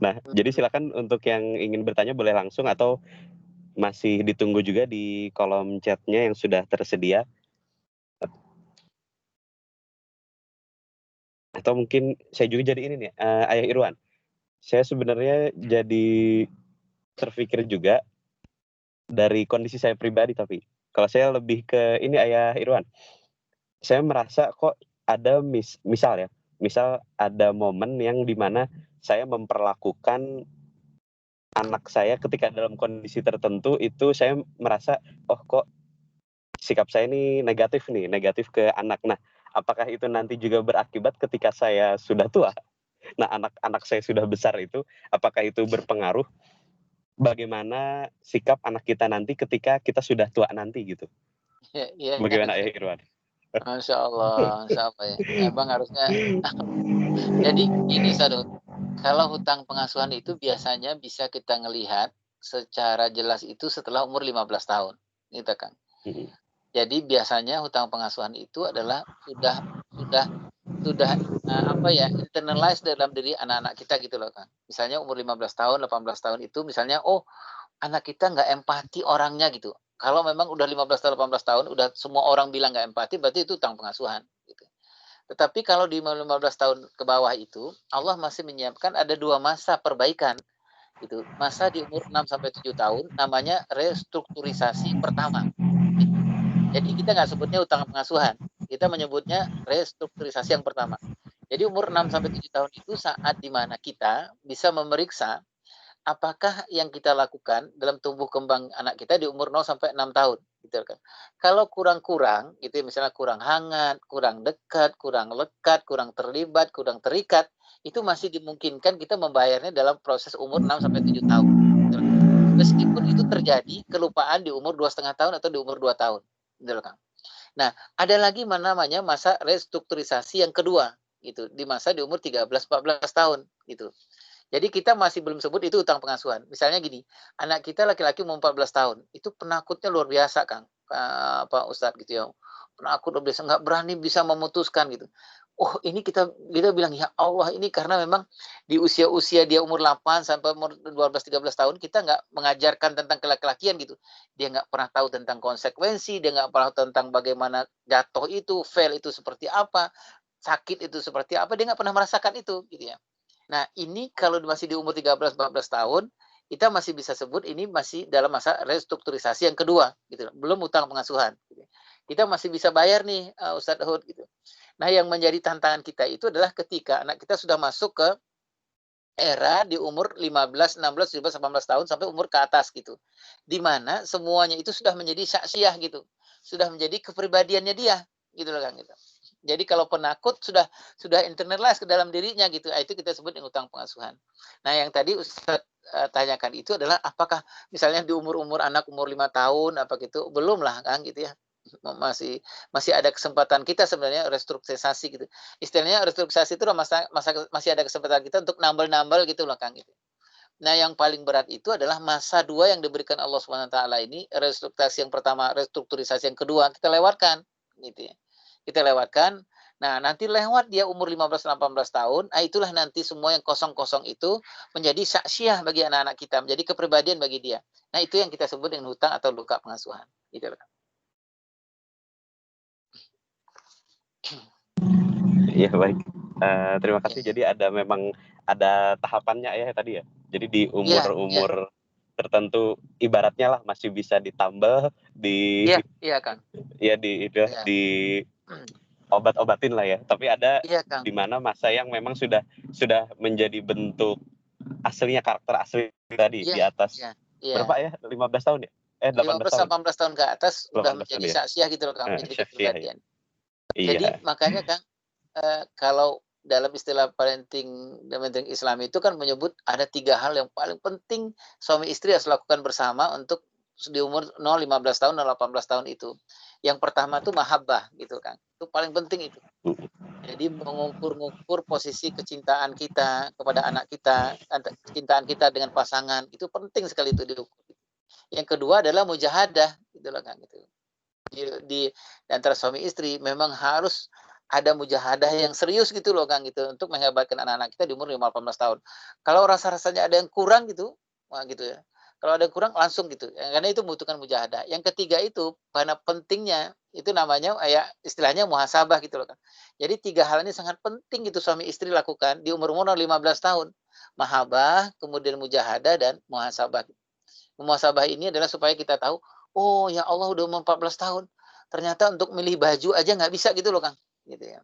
Nah, jadi silakan untuk yang ingin bertanya boleh langsung atau masih ditunggu juga di kolom chatnya yang sudah tersedia. Atau mungkin saya juga jadi ini nih, Ayah Irwan. Saya sebenarnya jadi terpikir juga dari kondisi saya pribadi, tapi kalau saya lebih ke ini Ayah Irwan. Saya merasa kok ada misal ada momen yang dimana saya memperlakukan anak saya ketika dalam kondisi tertentu itu saya merasa, oh kok sikap saya ini negatif ke anak. Nah, apakah itu nanti juga berakibat ketika saya sudah tua? Nah, anak-anak saya sudah besar itu, apakah itu berpengaruh bagaimana sikap anak kita nanti ketika kita sudah tua nanti gitu? Iya, iya, Bagaimana ya Irwan? Masya Allah, Masya Allah ya. Emang harusnya, jadi gini Sadut, kalau hutang pengasuhan itu biasanya bisa kita ngelihat secara jelas itu setelah umur 15 tahun, gitu kan. Jadi biasanya hutang pengasuhan itu adalah sudah apa ya, internalize dalam diri anak-anak kita gitu loh kan. Misalnya umur 15 tahun, 18 tahun itu misalnya, oh anak kita nggak empati orangnya gitu. Kalau memang udah 15 tahun, 18 tahun, udah semua orang bilang nggak empati, berarti itu hutang pengasuhan. Gitu. Tetapi kalau di 15 tahun ke bawah itu, Allah masih menyiapkan ada 2 masa perbaikan. Gitu. Masa di umur 6 sampai 7 tahun namanya restrukturisasi pertama. Gitu. Jadi kita nggak sebutnya hutang pengasuhan, kita menyebutnya restrukturisasi yang pertama. Jadi umur 6 sampai 7 tahun itu saat di mana kita bisa memeriksa apakah yang kita lakukan dalam tumbuh kembang anak kita di umur 0 sampai 6 tahun gitu kan. Kalau kurang-kurang gitu misalnya kurang hangat, kurang dekat, kurang lekat, kurang terlibat, kurang terikat, itu masih dimungkinkan kita membayarnya dalam proses umur 6 sampai 7 tahun. Gitu. Meskipun itu terjadi kelupaan di umur 2,5 tahun atau di umur 2 tahun. Gitu kan. Nah, ada lagi namanya masa restrukturisasi yang kedua gitu, di masa di umur 13-14 tahun gitu. Jadi kita masih belum sebut itu hutang pengasuhan. Misalnya gini, anak kita laki-laki umur 14 tahun, itu penakutnya luar biasa, Kang. Pak Ustadz gitu ya. Penakut luar biasa, nggak berani bisa memutuskan gitu. Oh, ini kita bilang ya Allah, ini karena memang di usia-usia dia umur 8 sampai umur 12-13 tahun kita nggak mengajarkan tentang kelaki-lakian gitu. Dia nggak pernah tahu tentang konsekuensi, dia nggak pernah tahu tentang bagaimana jatuh itu, fail itu seperti apa, sakit itu seperti apa, dia nggak pernah merasakan itu gitu ya. Nah, ini kalau masih di umur 13-14 tahun, kita masih bisa sebut ini masih dalam masa restrukturisasi yang kedua, gitu. Belum utang pengasuhan. Gitu. Kita masih bisa bayar nih, Ustadz Hud. Gitu. Nah, yang menjadi tantangan kita itu adalah ketika anak kita sudah masuk ke era di umur 15, 16, 17, 18 tahun sampai umur ke atas gitu. Di mana semuanya itu sudah menjadi syaksiah gitu. Sudah menjadi kepribadiannya dia gitu loh Kang gitu. Jadi kalau penakut sudah internalize ke dalam dirinya gitu. Itu kita sebut dengan utang pengasuhan. Nah, yang tadi Ustaz tanyakan itu adalah apakah misalnya di umur-umur anak umur 5 tahun apa gitu, belum lah Kang gitu ya. Masih masih ada kesempatan kita sebenarnya restrukturisasi gitu. Istilahnya restrukturisasi itu masih ada kesempatan kita untuk nambal-nambal gitu loh Kang gitu. Nah, yang paling berat itu adalah masa 2 yang diberikan Allah Subhanahu wa taala ini, restrukturisasi yang pertama, restrukturisasi yang kedua, kita lewatkan gitu ya. Kita lewatkan. Nah, nanti lewat dia umur 15 18 tahun, itulah nanti semua yang kosong-kosong itu menjadi saksiah bagi anak-anak kita, menjadi kepribadian bagi dia. Nah, itu yang kita sebut dengan hutang atau luka pengasuhan. Gitu loh. Iya baik. Terima kasih. Jadi memang ada tahapannya ya tadi ya. Jadi di umur-umur tertentu ibaratnya lah masih bisa ditambal Iya Kang. Ya di obat-obatin lah ya. Tapi ada di mana masa yang memang sudah menjadi bentuk aslinya, karakter asli tadi di atas berapa ya? 15 tahun ya? 18 tahun. 18 tahun ke atas udah menjadi ya? saksiah gitu loh Kang, menjadi kepribadian. Iya. Jadi makanya Kang, kalau dalam istilah parenting Islam itu kan menyebut ada 3 hal yang paling penting suami istri harus lakukan bersama untuk di umur 0, 15 tahun, 18 tahun itu. Yang pertama tuh mahabbah gitu kan. Itu paling penting itu. Jadi mengukur posisi kecintaan kita kepada anak kita, kecintaan kita dengan pasangan, itu penting sekali itu diukur. Yang kedua adalah mujahadah gitu loh kan gitu. Di antara suami istri memang harus ada mujahadah yang serius gitu loh Kang gitu untuk menghebatkan anak-anak kita di umur 15 tahun. Kalau rasa-rasanya ada yang kurang gitu, wah gitu ya. Kalau ada yang kurang langsung gitu. Karena itu membutuhkan mujahadah. Yang ketiga itu karena pentingnya itu namanya ya istilahnya muhasabah gitu loh Kang. Jadi 3 hal ini sangat penting gitu suami istri lakukan di umur-umur 15 tahun. Mahabbah, kemudian mujahadah dan muhasabah. Muhasabah ini adalah supaya kita tahu, oh ya Allah udah umur 14 tahun. Ternyata untuk milih baju aja nggak bisa gitu loh Kang. Gitu ya.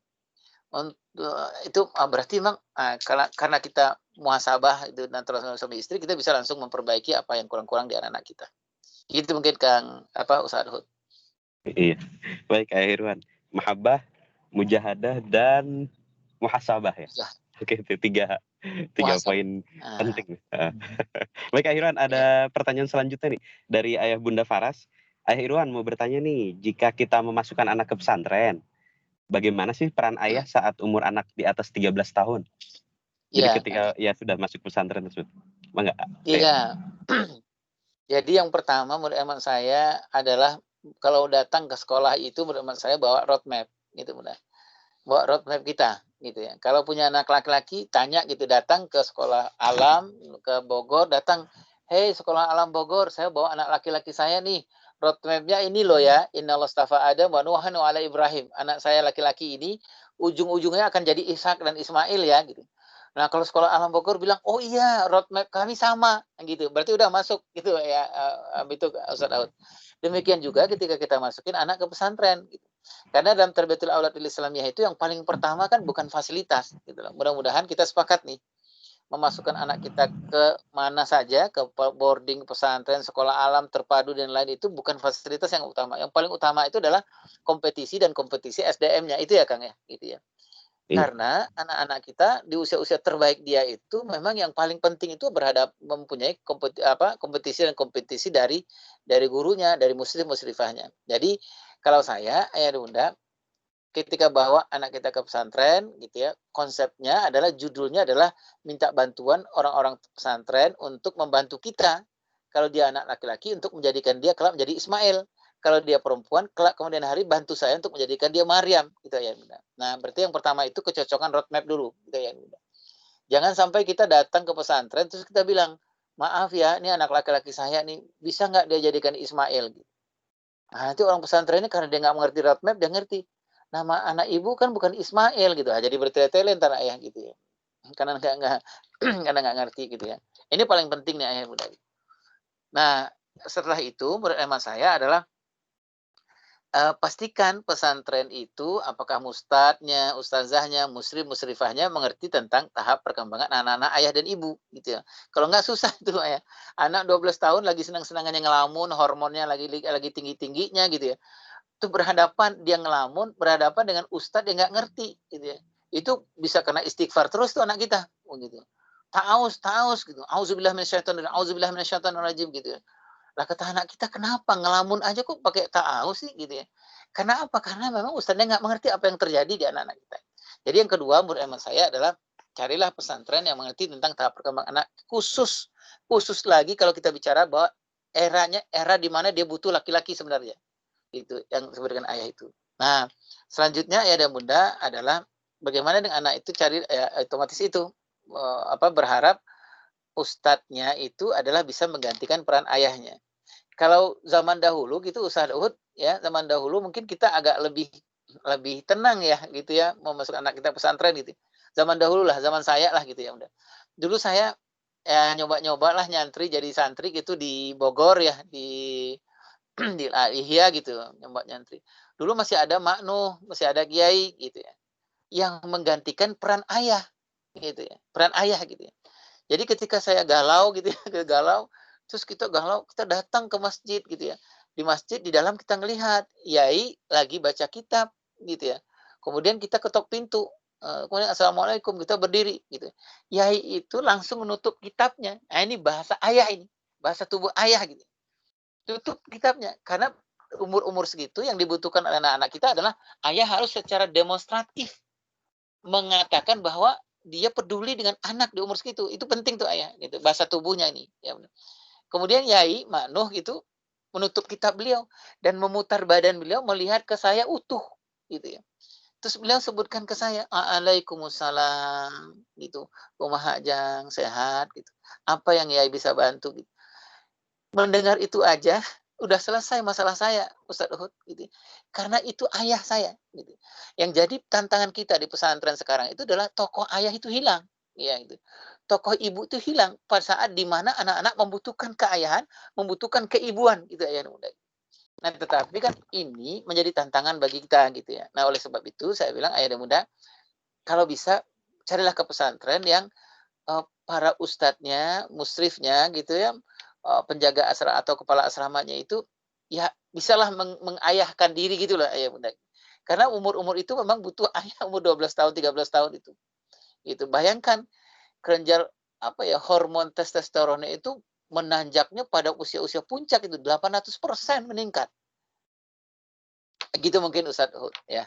Itu berarti memang karena kita muhasabah itu dan terus suami istri, kita bisa langsung memperbaiki apa yang kurang-kurang di anak-anak kita. Gitu mungkin Kang Ustaz Hud. Iya. Baik, Irwan. Mahabbah, mujahadah, dan muhasabah ya. Ya, Oke, itu tiga muhasabah. poin Nah, penting. Baik, Irwan, ada pertanyaan selanjutnya nih dari Ayah Bunda Faras. Ayah Irwan mau bertanya nih, jika kita memasukkan anak ke pesantren, bagaimana sih peran ayah saat umur anak di atas 13 tahun? Jadi iya, ketika ya sudah masuk pesantren tersebut. Enggak? iya. Jadi yang pertama menurut emak saya adalah kalau datang ke sekolah itu menurut emak saya bawa roadmap gitu benar. Bawa roadmap kita gitu ya. Kalau punya anak laki-laki tanya gitu, datang ke sekolah alam ke Bogor, datang, "Hei sekolah alam Bogor, saya bawa anak laki-laki saya nih. Roadmap-nya ini loh ya. Innallastafa Adam wa Nuhan wa ala Ibrahim. Anak saya laki-laki ini ujung-ujungnya akan jadi Ishak dan Ismail ya gitu." Nah, kalau sekolah alam Bogor bilang, "Oh iya, roadmap kami sama." Gitu. Berarti udah masuk gitu ya, itu Ustaz Daud. Demikian juga ketika kita masukin anak ke pesantren gitu. Karena dalam Tarbiyatul Auladil Islamiyah itu yang paling pertama kan bukan fasilitas gitu loh. Mudah-mudahan kita sepakat nih memasukkan anak kita ke mana saja, ke boarding, pesantren, sekolah alam, terpadu dan lain itu bukan fasilitas yang utama. Yang paling utama itu adalah kompetisi dan kompetisi SDM-nya. Itu ya Kang ya, gitu ya. Iya. Karena anak-anak kita di usia-usia terbaik dia itu memang yang paling penting itu mempunyai kompetisi dan kompetisi dari gurunya, dari muslim-muslimahnya. Jadi kalau saya, ayah dan bunda, ketika bawa anak kita ke pesantren gitu ya, konsepnya adalah judulnya adalah minta bantuan orang-orang pesantren untuk membantu kita. Kalau dia anak laki-laki untuk menjadikan dia kelak menjadi Ismail. Kalau dia perempuan, kelak kemudian hari bantu saya untuk menjadikan dia Maryam, gitu ya. Nah, berarti yang pertama itu kecocokan roadmap dulu, gitu ya. Jangan sampai kita datang ke pesantren terus kita bilang, "Maaf ya, ini anak laki-laki saya nih, bisa nggak dia jadikan Ismail?" Gitu. Nah, nanti orang pesantren ini karena dia nggak mengerti roadmap, dia ngerti. Nama anak ibu kan bukan Ismail gitu. Nah, jadi bertele-tele ntar ayah gitu ya. Karena nggak karena nggak ngerti gitu ya. Ini paling penting nih ayah bunda. Nah, setelah itu menurut emak saya adalah pastikan pesantren itu apakah mustadznya, ustazahnya, muslim, musrifahnya mengerti tentang tahap perkembangan anak-anak ayah dan ibu gitu ya. Kalau nggak susah itu ayah. Anak 12 tahun lagi senang-senangannya ngelamun, hormonnya lagi tinggi-tingginya gitu ya. Itu berhadapan dia ngelamun, berhadapan dengan ustadz yang nggak ngerti gitu ya. Itu bisa kena istighfar terus tuh anak kita gitu. Ta'awuz gitu. Auzubillah minasyaitonir rajim gitu ya. Lah kata anak kita, "Kenapa ngelamun aja kok pakai ta'awuz sih?" Gitu ya. Karena apa? Karena memang ustadznya nggak mengerti apa yang terjadi di anak-anak kita. Jadi yang kedua menurut emak saya adalah carilah pesantren yang mengerti tentang tahap perkembangan anak, khusus lagi kalau kita bicara bahwa era di mana dia butuh laki-laki sebenarnya. Itu yang disebutkan ayah itu. Nah, selanjutnya ayah dan bunda adalah bagaimana dengan anak itu cari otomatis itu berharap ustadznya itu adalah bisa menggantikan peran ayahnya. Kalau zaman dahulu gitu Ustaz Uhud ya, zaman dahulu mungkin kita agak lebih lebih tenang ya gitu ya, mau masuk anak kita pesantren gitu. Zaman dahulu lah, zaman saya lah gitu ya udah. Dulu saya ya nyoba-nyoba lah nyantri jadi santri gitu di Bogor ya, di Ihya gitu, nyoba nyantri. Dulu masih ada maknuh, masih ada kiai gitu ya, yang menggantikan peran ayah gitu ya, peran ayah gitu ya. Jadi ketika saya galau gitu ya, galau, terus kita galau, kita datang ke masjid gitu ya. Di masjid di dalam kita ngelihat yai lagi baca kitab gitu ya. Kemudian kita ketok pintu, kemudian assalamualaikum, kita berdiri gitu. Yai itu langsung menutup kitabnya. Nah ini bahasa ayah ini, bahasa tubuh ayah gitu. Tutup kitabnya karena umur-umur segitu yang dibutuhkan oleh anak-anak kita adalah ayah harus secara demonstratif mengatakan bahwa dia peduli dengan anak di umur segitu. Itu penting tuh ayah, gitu. Bahasa tubuhnya ini. Ya. Kemudian Yai Maknuh itu menutup kitab beliau dan memutar badan beliau melihat ke saya utuh, gitu ya. Terus beliau sebutkan ke saya, "Waalaikumsalam," gitu. "Kumaha Jang, sehat," gitu. "Apa yang Yai bisa bantu?" Gitu. Mendengar itu aja udah selesai masalah saya, Ustaz Uhud, gitu. Karena itu ayah saya, gitu. Yang jadi tantangan kita di pesantren sekarang itu adalah tokoh ayah itu hilang, ya itu. Tokoh ibu itu hilang pada saat di mana anak-anak membutuhkan keayahan, membutuhkan keibuan, gitu ya. Nah, tetapi kan ini menjadi tantangan bagi kita, gitu ya. Nah, oleh sebab itu saya bilang ayah dan bunda, kalau bisa carilah ke pesantren yang para ustadznya, musrifnya gitu ya, penjaga asrama atau kepala asramanya itu ya bisalah mengayahkan diri gitulah ayah bunda. Karena umur-umur itu memang butuh ayah umur 12 tahun, 13 tahun itu. Itu bayangkan kelenjar apa ya hormon testosteronnya itu menanjaknya pada usia-usia puncak itu 800% meningkat. Gitu mungkin Ustadz Uhud ya.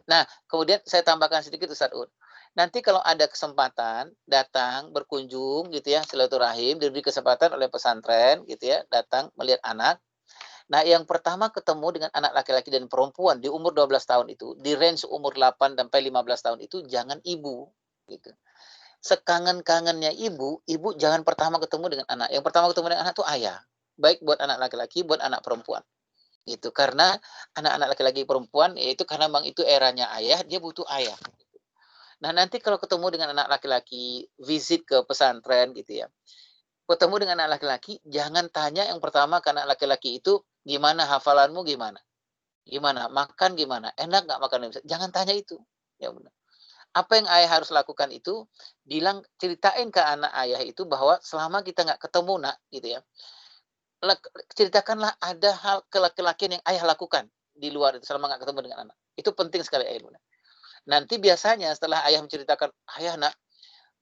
Nah, kemudian saya tambahkan sedikit Ustadz Uhud. Nanti kalau ada kesempatan datang berkunjung gitu ya, silaturahim diberi kesempatan oleh pesantren gitu ya, datang melihat anak. Nah, yang pertama ketemu dengan anak laki-laki dan perempuan di umur 12 tahun itu, di range umur 8 sampai 15 tahun itu jangan ibu gitu. Sekangen-kangennya ibu, ibu jangan pertama ketemu dengan anak. Yang pertama ketemu dengan anak itu ayah. Baik buat anak laki-laki, buat anak perempuan. Itu karena anak-anak laki-laki perempuan yaitu karena memang itu eranya ayah, dia butuh ayah. Nah, nanti kalau ketemu dengan anak laki-laki, visit ke pesantren gitu ya. Ketemu dengan anak laki-laki, jangan tanya yang pertama ke anak laki-laki itu, gimana hafalanmu gimana? Gimana? Makan gimana? Enak nggak makan? Jangan tanya itu. Ya benar. Apa yang ayah harus lakukan itu, ceritain ke anak ayah itu bahwa selama kita nggak ketemu nak, gitu ya. Ceritakanlah ada hal kelaki-lakian yang ayah lakukan di luar itu selama nggak ketemu dengan anak. Itu penting sekali ayah bunda. Nanti biasanya setelah ayah menceritakan, ayah nak,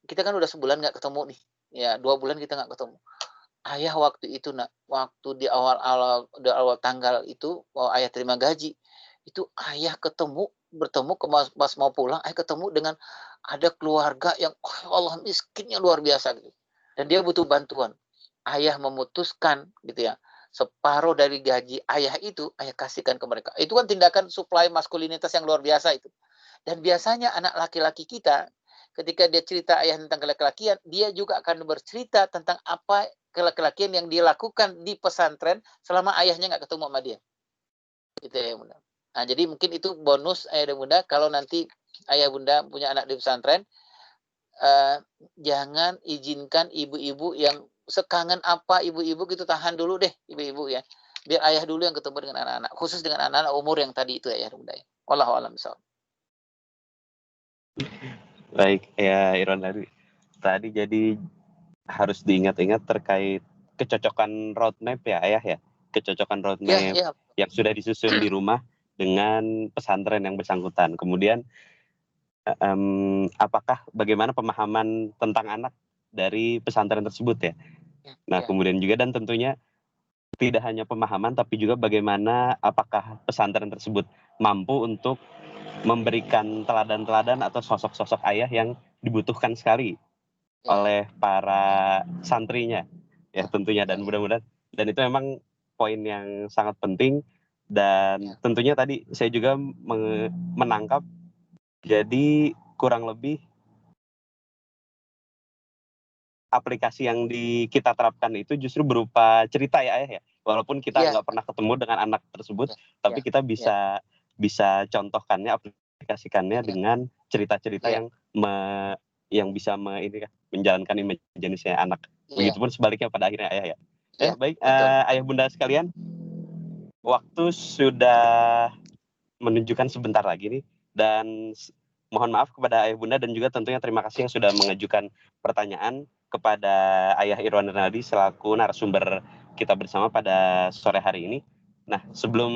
kita kan udah sebulan nggak ketemu nih, ya 2 bulan kita nggak ketemu. Ayah waktu itu nak, waktu di awal tanggal itu, ayah terima gaji, itu ayah bertemu pas mau pulang, ayah ketemu dengan ada keluarga yang oh Allah miskinnya luar biasa gitu, dan dia butuh bantuan. Ayah memutuskan gitu ya, separuh dari gaji ayah itu ayah kasihkan ke mereka. Itu kan tindakan supply maskulinitas yang luar biasa itu. Dan biasanya anak laki-laki kita, ketika dia cerita ayah tentang kelaki-lakian, dia juga akan bercerita tentang apa kelaki-lakian yang dia lakukan di pesantren selama ayahnya nggak ketemu sama dia. Gitu ya bunda. Nah, jadi mungkin itu bonus ayah dan bunda, kalau nanti ayah bunda punya anak di pesantren, jangan izinkan ibu-ibu yang sekangen apa ibu-ibu gitu, tahan dulu deh ibu-ibu ya. Biar ayah dulu yang ketemu dengan anak-anak, khusus dengan anak-anak umur yang tadi itu ya bunda. Wallahu a'lam bishawab. Baik, ya Irwan tadi jadi harus diingat-ingat terkait kecocokan roadmap ya Ayah ya. Kecocokan Ya, roadmap ya. yang sudah disusun di rumah dengan pesantren yang bersangkutan. Kemudian apakah bagaimana pemahaman tentang anak dari pesantren tersebut ya. Nah, Ya. kemudian juga dan tentunya tidak hanya pemahaman tapi juga bagaimana apakah pesantren tersebut mampu untuk memberikan teladan-teladan atau sosok-sosok ayah yang dibutuhkan sekali oleh para santrinya ya tentunya, dan mudah-mudahan dan itu memang poin yang sangat penting. Dan tentunya tadi saya juga menangkap jadi kurang lebih aplikasi yang kita terapkan itu justru berupa cerita ya ayah ya, walaupun kita nggak pernah ketemu dengan anak tersebut, tapi kita bisa contohkannya, aplikasikannya dengan cerita-cerita yang bisa menjalankan imajinasinya anak. Begitupun sebaliknya pada akhirnya ayah ya. Baik, ayah bunda sekalian, waktu sudah menunjukkan sebentar lagi nih, dan mohon maaf kepada ayah bunda dan juga tentunya terima kasih yang sudah mengajukan pertanyaan kepada ayah Irwan Rinaldi selaku narasumber kita bersama pada sore hari ini. Nah, sebelum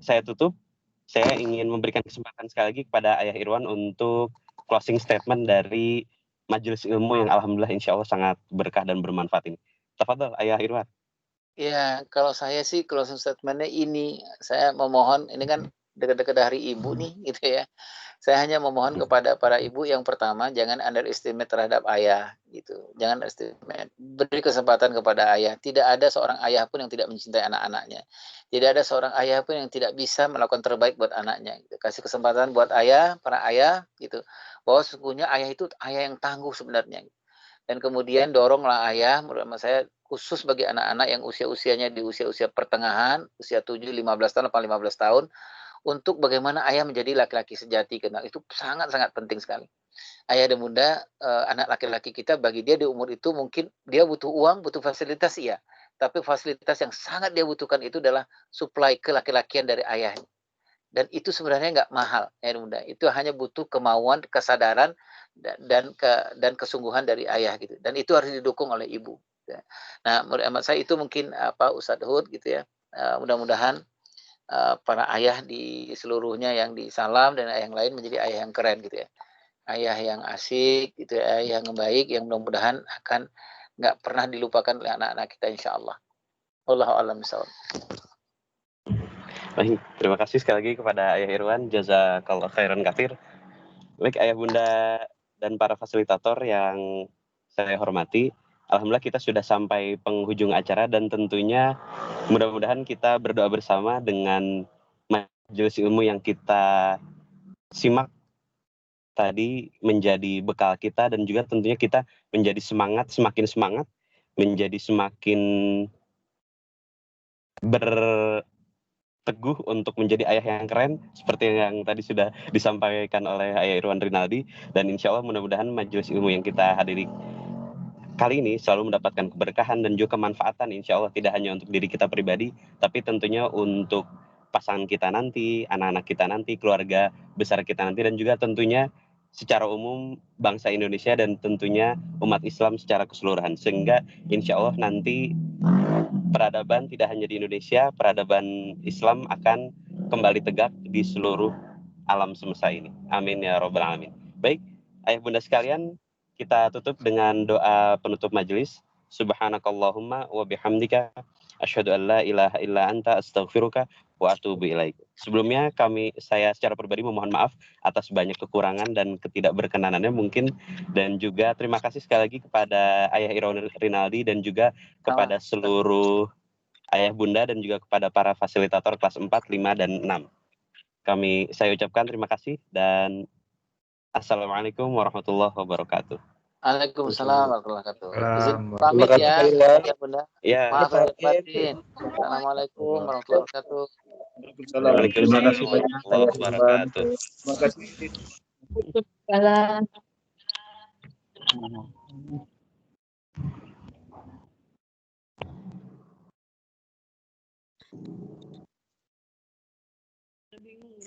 saya tutup, saya ingin memberikan kesempatan sekali lagi kepada ayah Irwan untuk closing statement dari majelis ilmu yang alhamdulillah insya Allah sangat berkah dan bermanfaat ini. Tafadhol ayah Irwan. Ya, kalau saya sih closing statement-nya ini, saya memohon, ini kan dekat-dekat hari ibu nih gitu ya. Saya hanya memohon kepada para ibu yang pertama jangan underestimate terhadap ayah gitu. Jangan underestimate. Beri kesempatan kepada ayah. Tidak ada seorang ayah pun yang tidak mencintai anak-anaknya. Tidak ada seorang ayah pun yang tidak bisa melakukan terbaik buat anaknya. Gitu. Kasih kesempatan buat ayah, para ayah gitu. Bahwa sesungguhnya ayah itu ayah yang tangguh sebenarnya. Dan kemudian doronglah ayah, menurut saya khusus bagi anak-anak yang usia-usianya di usia-usia pertengahan, usia 7, 15 tahun, 15 tahun, untuk bagaimana ayah menjadi laki-laki sejati. Karena itu sangat-sangat penting sekali. Ayah dan bunda, anak laki-laki kita, bagi dia di umur itu mungkin dia butuh uang, butuh fasilitas, iya. Tapi fasilitas yang sangat dia butuhkan itu adalah supply kelaki-lakian dari ayahnya. Dan itu sebenarnya nggak mahal, ya Bunda. Itu hanya butuh kemauan, kesadaran dan kesungguhan dari ayah gitu. Dan itu harus didukung oleh ibu. Ya. Nah, menurut hemat saya itu mungkin Ustadz Hud gitu ya. Mudah-mudahan para ayah di seluruhnya yang di Salam dan ayah yang lain menjadi ayah yang keren gitu ya. Ayah yang asik gitu ya, ayah yang baik yang mudah-mudahan akan nggak pernah dilupakan oleh anak-anak kita insya Allah. Wallahu a'lam bishawab. Baik, terima kasih sekali lagi kepada Ayah Irwan, jazakallah khairan katsir. Baik, Ayah Bunda dan para fasilitator yang saya hormati, alhamdulillah kita sudah sampai penghujung acara dan tentunya mudah-mudahan kita berdoa bersama dengan majelis ilmu yang kita simak tadi menjadi bekal kita dan juga tentunya kita menjadi semakin semangat, menjadi semakin berteguh untuk menjadi ayah yang keren seperti yang tadi sudah disampaikan oleh Ayah Irwan Rinaldi, dan insya Allah mudah-mudahan majelis ilmu yang kita hadiri kali ini selalu mendapatkan keberkahan dan juga kemanfaatan insya Allah, tidak hanya untuk diri kita pribadi tapi tentunya untuk pasangan kita nanti, anak-anak kita nanti, keluarga besar kita nanti, dan juga tentunya secara umum bangsa Indonesia dan tentunya umat Islam secara keseluruhan, sehingga insya Allah nanti peradaban tidak hanya di Indonesia, peradaban Islam akan kembali tegak di seluruh alam semesta ini. Amin ya robbal alamin. Baik, ayah bunda sekalian, kita tutup dengan doa penutup majelis. Subhanakallahumma wa bihamdika asyhadu an la ilaha illa anta astaghfiruka wa atubu ilaik. Sebelumnya saya secara pribadi memohon maaf atas banyak kekurangan dan ketidakberkenanannya mungkin, dan juga terima kasih sekali lagi kepada Ayah Irwan Rinaldi dan juga kepada seluruh ayah bunda dan juga kepada para fasilitator kelas 4, 5, dan 6. Saya ucapkan terima kasih dan assalamualaikum warahmatullahi wabarakatuh. Waalaikumsalam warahmatullahi wabarakatuh. Izin Terima pamit ya, kasih. ya Bunda. Ya, Maaf lahir batin. Assalamualaikum warahmatullahi wabarakatuh. Terima kasih Waalaikumsalam banyak warahmatullahi Ayah Irwan. wabarakatuh. Terima kasih. Bingung.